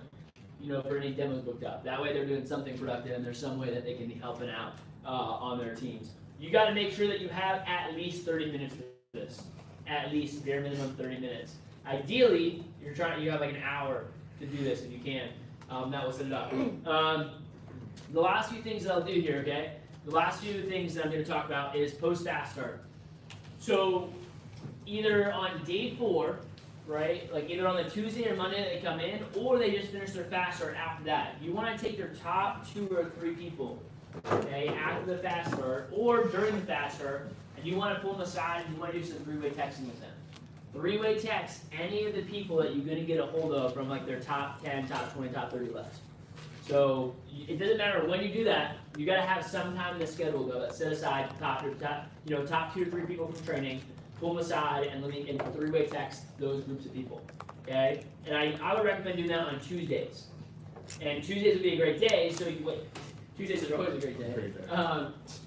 S4: for any demos booked up. That way they're doing something productive, and there's some way that they can be helping out on their teams. You got to make sure that you have at least 30 minutes for this. At least bare minimum 30 minutes. Ideally, you have like an hour to do this if you can. That will set it up. The last few things that I'll do here, okay? The last few things that I'm going to talk about is post-fast start. So either on day 4, right, like either on the Tuesday or Monday that they come in, or they just finish their fast start after that. You want to take your top 2 or 3 people, okay, after the fast start or during the fast start, and you want to pull them aside and you want to do some 3-way texting with them. 3-way text any of the people that you're going to get a hold of from like their top 10, top 20, top 30 list. So it doesn't matter when you do that, you got to have some time in the schedule though that set aside top 2 or 3 people from training, pull them aside, and 3-way text those groups of people. Okay, and I would recommend doing that on Tuesdays. And Tuesdays would be a great day. So Tuesdays are always a great day.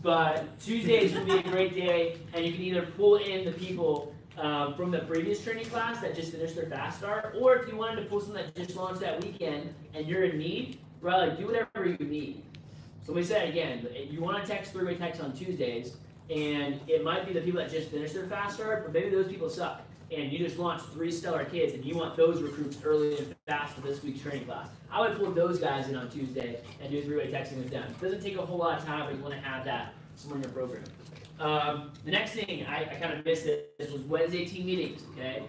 S4: But Tuesdays would be a great day, and you can either pull in the people from the previous training class that just finished their fast start, or if you wanted to pull someone that just launched that weekend and you're in need, brother, do whatever you need. So let me say it again, you want to text 3-way text on Tuesdays, and it might be the people that just finished their fast start, but maybe those people suck, and you just launched 3 stellar kids, and you want those recruits early and fast for this week's training class. I would pull those guys in on Tuesday and do 3-way texting with them. It doesn't take a whole lot of time, but you want to have that somewhere in your program. The next thing, I kind of missed it, this was Wednesday team meetings, okay?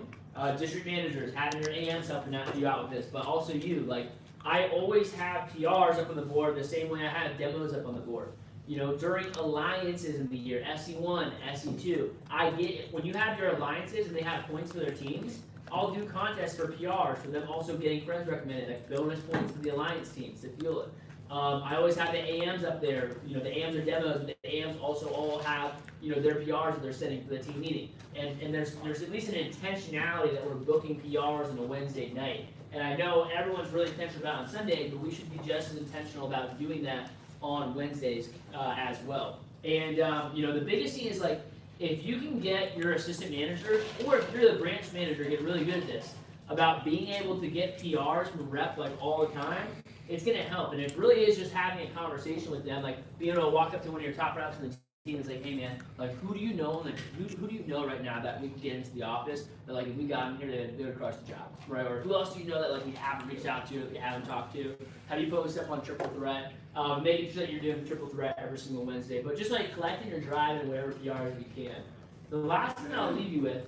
S4: District managers, having your AMs helping you out with this, but also you, like, I always have PRs up on the board the same way I have demos up on the board. During alliances in the year, SE1, SE2, when you have your alliances and they have points for their teams, I'll do contests for PRs for them also getting friends recommended, like bonus points for the alliance teams to fuel it. I always have the AMs up there. The AMs are demos, but the AMs also all have, their PRs that they're setting for the team meeting. And there's at least an intentionality that we're booking PRs on a Wednesday night. And I know everyone's really intentional about it on Sunday, but we should be just as intentional about doing that on Wednesdays as well. And the biggest thing is like, if you can get your assistant manager, or if you're the branch manager, get really good at this, about being able to get PRs from rep like all the time, it's going to help. And it really is just having a conversation with them, like being able to walk up to one of your top reps in the team and say, hey man, like who do you know, like who do you know right now that we can get into the office that like if we got them here, they would crush the job, right? Or who else do you know that like we haven't reached out to, that we haven't talked to? Have you posted up on Triple Threat? Making sure that you're doing Triple Threat every single Wednesday, but just like collecting your drive and whatever PRs you can. The last thing I'll leave you with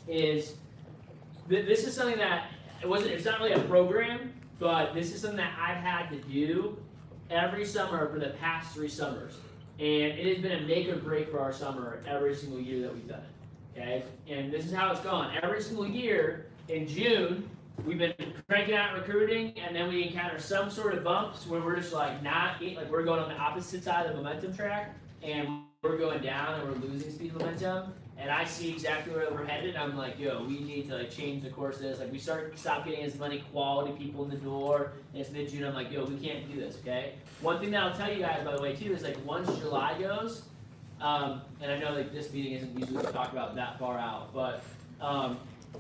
S4: is this is something that it's not really a program, but this is something that I've had to do every summer for the past 3 summers. And it has been a make or break for our summer every single year that we've done it. Okay? And this is how it's gone. Every single year in June, we've been cranking out recruiting, and then we encounter some sort of bumps where we're just like we're going on the opposite side of the momentum track, and we're going down and we're losing speed momentum. And I see exactly where we're headed. I'm like, yo, we need to like change the course of this. Like we stop getting as many quality people in the door. And it's mid-June. I'm like, yo, we can't do this, okay? One thing that I'll tell you guys, by the way, too, is like once July goes, and I know like this meeting isn't usually talked about that far out, but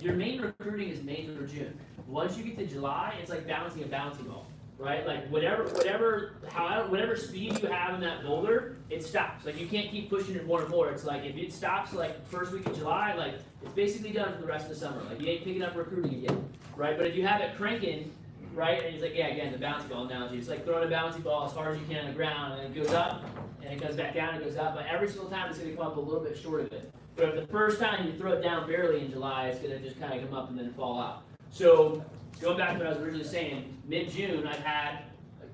S4: your main recruiting is May through June. Once you get to July, it's like balancing a bouncy ball, right? Like whatever speed you have in that boulder, it stops. Like you can't keep pushing it more and more. It's like if it stops like first week of July, like it's basically done for the rest of the summer. Like you ain't picking up recruiting again, right? But if you have it cranking, right, and it's like, yeah, again, the bouncy ball analogy. It's like throwing a bouncy ball as hard as you can on the ground, and it goes up, and it comes back down, and it goes up. But every single time, it's going to come up a little bit short of it. But if the first time you throw it down barely in July, it's going to just kind of come up and then fall out. So going back to what I was originally saying, mid-June, I've had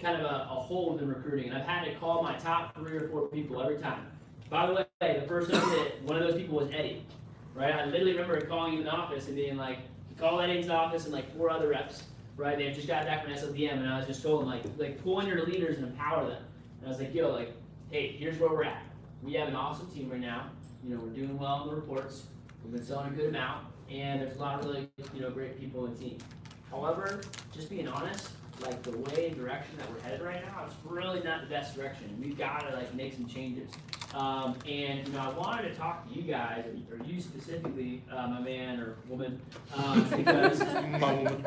S4: kind of a hold in recruiting, and I've had to call my top 3 or 4 people every time. By the way, the first time that one of those people was Eddie, right? I literally remember calling him in the office and being like, call Eddie into the office and like 4 other reps, right? They had just got back from SLDM, and I was just told them like pull in your leaders and empower them. And I was like, yo, like, hey, here's where we're at. We have an awesome team right now. You know, we're doing well on the reports. We've been selling a good amount, and there's a lot of really, great people in the team. However, just being honest, like the way and direction that we're headed right now, it's really not the best direction. We've got to like make some changes. And I wanted to talk to you guys, or you specifically, my man or woman, because
S7: My woman.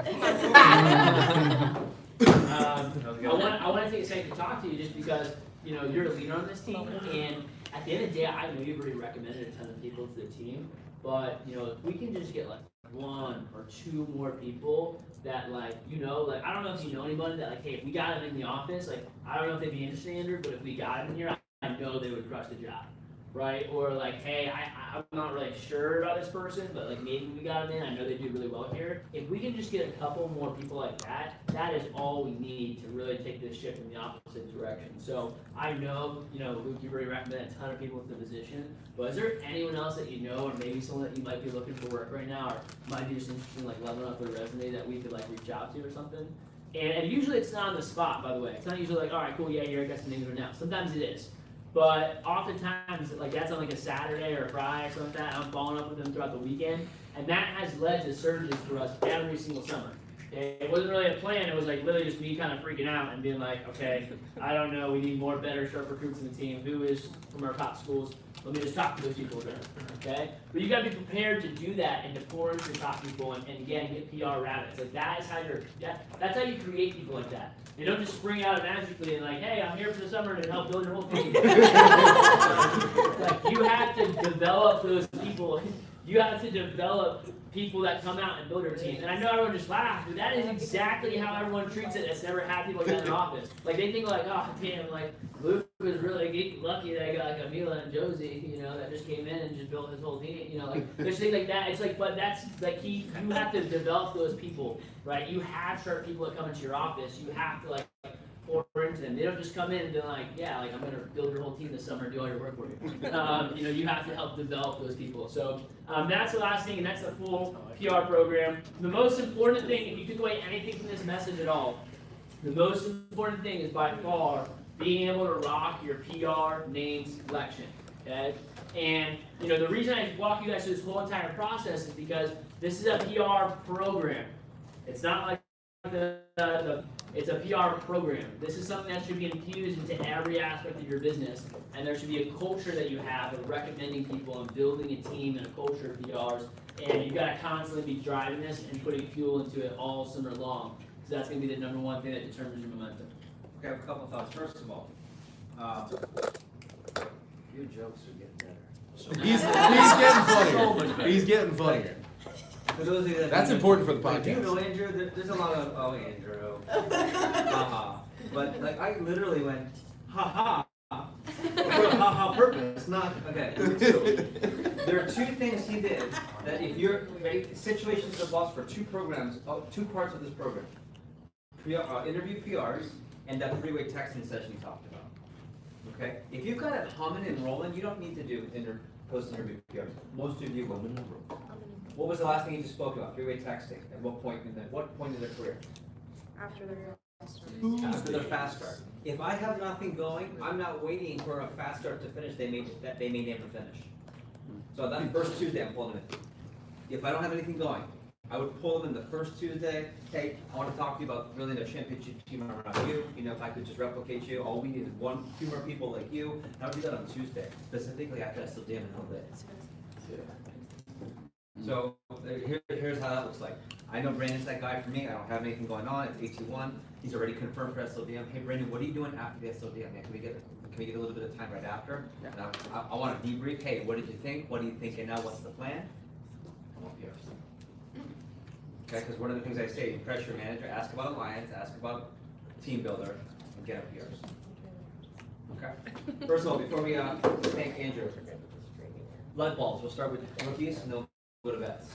S4: I want to take a second to talk to you just because you're a leader on this team, and at the end of the day, I know you've already recommended a ton of people to the team, but if we can just get like 1 or 2 more people that like I don't know if you know anybody that like, hey, if we got them in the office, like I don't know if they'd be interested, Andrew, but if we got them in here, I know they would crush the job, right? Or like, hey, I'm not really sure about this person, but like maybe we got them in, I know they do really well here. If we can just get a couple more people like that, that is all we need to really take this ship in the opposite direction. So I know, Luke, you've already recommended a ton of people to the position, but is there anyone else that you know, or maybe someone that you might be looking for work right now, or might be just interested in like leveling up their resume that we could like reach out to or something? And usually it's not on the spot, by the way. It's not usually like, all right, cool, yeah, here, I got some names right now. Sometimes it is. But oftentimes, like that's on like a Saturday or a Friday or something like that. I'm following up with them throughout the weekend, and that has led to surges for us every single summer. It wasn't really a plan. It was like literally just me kind of freaking out and being like, okay, I don't know. We need more better, sharp recruits in the team. Who is from our top schools? Let me just talk to those people again, okay? But you got to be prepared to do that and to pour into your top people and again get PR rabbits. Like that is how that's how you create people like that. You don't just spring out magically and like, hey, I'm here for the summer to help build your whole team. Like you have to develop those people. You have to develop people that come out and build your team. And I know everyone just laughs, but that is exactly how everyone treats it that's never had people like that in their office. Like they think like, oh damn, like Luke was really lucky that I got like Amila and Josie, that just came in and just built his whole team. Like there's things like that. It's like, but that's like you have to develop those people, right? You have sharp people that come into your office. You have to like pour into them. They don't just come in and be like, yeah, like I'm gonna build your whole team this summer and do all your work for you. You have to help develop those people. So that's the last thing, and that's the full PR program. The most important thing, if you took away anything from this message at all, the most important thing is by far being able to rock your PR name selection. Okay? And the reason I walk you guys through this whole entire process is because this is a PR program. It's not like it's a PR program. This is something that should be infused into every aspect of your business, and there should be a culture that you have of recommending people and building a team and a culture of PRs, and you've got to constantly be driving this and putting fuel into it all summer long, because that's going to be the #1 thing that determines your momentum.
S3: Okay, I have a couple thoughts. First of all, your jokes are getting better.
S7: He's getting funnier. He's getting funnier.
S3: For those of you that
S7: That's
S3: don't know-
S7: important for the
S3: Like, do you
S7: podcast.
S3: know Andrew? There's a lot of Andrew. Haha. But like I literally went ha ha for a ha ha purpose, not okay. Number 2. There are 2 things he did that if you're situations of loss for 2 programs, 2 parts of this program. Interview PRs and that 3-way texting session you talked about. okay? If you've got it humming and rolling, you don't need to do post-interview PRs. Most of you will. What was the last thing you just spoke about? Three-way texting. At what point in their career?
S6: After the
S3: After their fast start. If I have nothing going, I'm not waiting for a fast start to finish. They may never finish. So that first Tuesday, I'm pulling them in. If I don't have anything going, I would pull them in the first Tuesday. Hey, I want to talk to you about building a championship team around you. You know, if I could just replicate you, all we need is two more people like you. And I would do that on Tuesday, specifically after I still damn and all day. So here's how that looks like. I know Brandon's that guy for me. I don't have anything going on. It's AT1. He's already confirmed for SLDM. Hey Brandon, what are you doing after the SLDM? Man, can we get a little bit of time right after?
S7: Yeah.
S3: And I want to debrief. Hey, what did you think? What are you thinking now? What's the plan? I want PRs. Okay, because one of the things I say, impress your manager, ask about alliance, ask about team builder, and get up PRs. Okay. First of all, before we thank Andrew, lead balls. We'll start with rookies, and then we'll go to vets.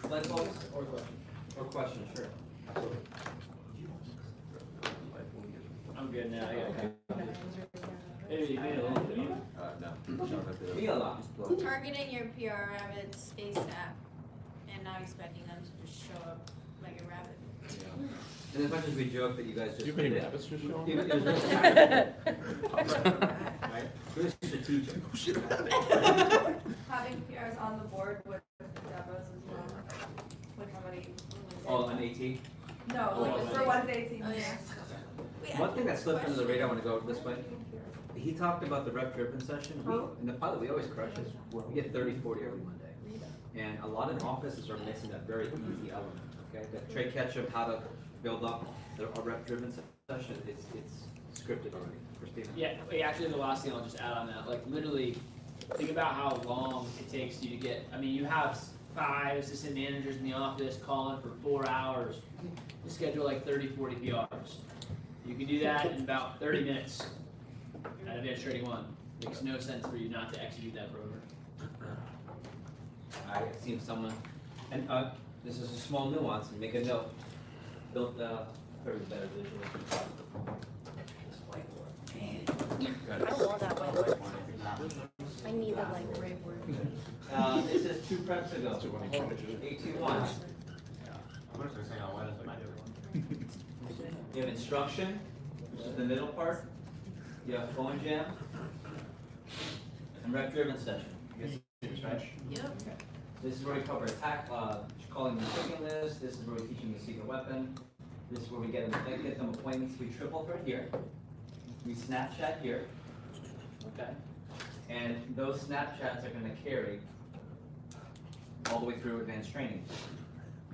S3: Lead balls or questions? Or questions, sure. Absolutely.
S4: I'm good now, yeah. Maybe you made a little bit.
S2: No.
S3: Mila.
S5: Targeting your PR rabbits ASAP and not expecting them to just show up like a rabbit.
S3: And as much as we joke that you guys just
S7: You
S3: did
S7: many
S3: it,
S7: rabbits just showing?
S3: it was really right? Really strategic.
S8: Having PRs on the board with the Devos as well, with somebody.
S3: Oh, an AT?
S8: No, like for Wednesday team.
S5: Oh, yeah.
S3: One thing that slipped under the radar, I want to go this way. He talked about the rep driven session. In the pilot, we always crush it. We get 30, 40 every Monday. And a lot of offices are missing that very easy element, okay? That Trey Ketchup, how to build up a rep driven session, it's scripted already. Christina?
S4: Yeah, actually, the last thing I'll just add on that, like literally, think about how long it takes you to get, I mean, you have 5 assistant managers in the office calling for 4 hours. You schedule like 30, 40 PRs. You can do that in about 30 minutes at Advanced Trading 1. Makes no sense for you not to execute that program.
S3: I've seen someone, and this is a small nuance, and make a note, built very better visually. This whiteboard.
S5: I want that whiteboard. I need that like whiteboard.
S3: This is 2 preps ago, AT1. You have instruction, which is the middle part. You have phone jam, and rep driven session. You guys see this, right?
S5: Yep.
S3: This is where we cover attack, calling the chicken list. This is where we teach them the secret weapon. This is where we get them appointments. We triple threat here. We Snapchat here. Okay. And those Snapchats are going to carry all the way through advanced training.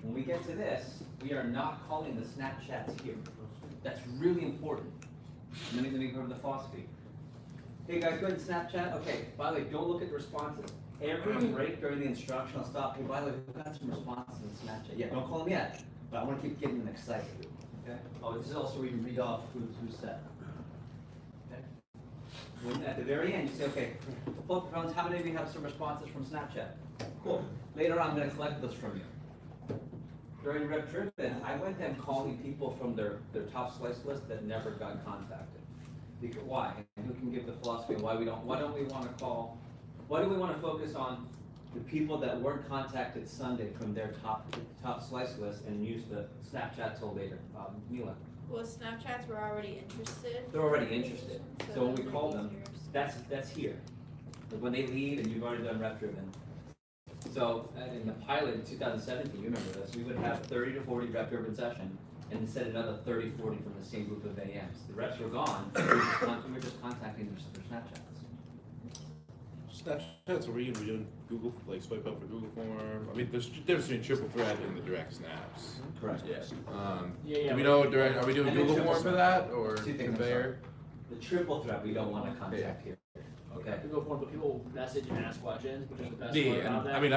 S3: When we get to this, we are not calling the Snapchats here. That's really important. Let me cover the philosophy. Hey guys, go ahead and Snapchat. Okay, by the way, don't look at the responses. Every break during the instruction, I'll stop. Hey, by the way, we've got some responses in Snapchat. Yeah, don't call them yet, but I want to keep getting them excited. Okay? Oh, this is also where you read off who's set. Okay? When, at the very end, you say, okay, both phones, how many of you have some responses from Snapchat? Cool. Later on, I'm going to collect those from you. During Rep Driven, I went them calling people from their top slice list that never got contacted. Because why? And who can give the philosophy on why we don't we want to call? Why do we want to focus on the people that weren't contacted Sunday from their top slice list and use the Snapchat till later? Mila.
S5: Well, Snapchats were already interested.
S3: They're already interested. So when we
S5: it'll
S3: call
S5: be
S3: them,
S5: easier.
S3: that's here. Like when they leave and you've already done Rep Driven. So in the pilot in 2017, you remember this, we would have 30 to 40 Rep Driven session and then set another 30, 40 from the same group of AMs. The reps were gone, we were just contacting their Snapchats.
S7: Snapchats, are we gonna be doing Google, like swipe up for Google form? I mean, there's a difference between triple threat and the direct snaps.
S3: Correct.
S7: Yes.
S4: Yeah.
S7: Do we know direct, are we doing
S3: And the
S7: Google
S3: triple
S7: form for
S3: snap.
S7: that, or
S3: 2 things, I'm
S7: conveyor?
S3: The triple threat we don't want to contact here. Okay.
S4: We go for it, but people message and ask questions, which is the best part
S7: Yeah,
S4: about that.
S7: I mean,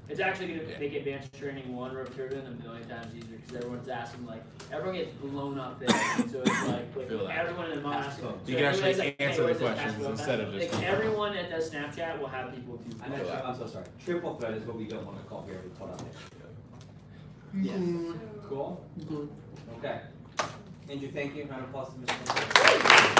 S4: It's actually going to
S7: Yeah.
S4: make advanced training 1 Rep Driven a million times easier because everyone's asking, like, everyone gets blown up there. So it's like
S7: Feel that.
S4: everyone in the mosque.
S3: So
S7: You can actually
S4: everybody's like, hey,
S7: answer the
S4: where's this
S7: questions
S4: password?
S7: instead of just-
S4: Like, everyone that does Snapchat will have people do.
S3: I'm so sorry. Triple threat is what we don't want to call here. We call it.
S4: Yeah.
S3: Cool? Okay. Andrew, thank you. Round of applause to Mr.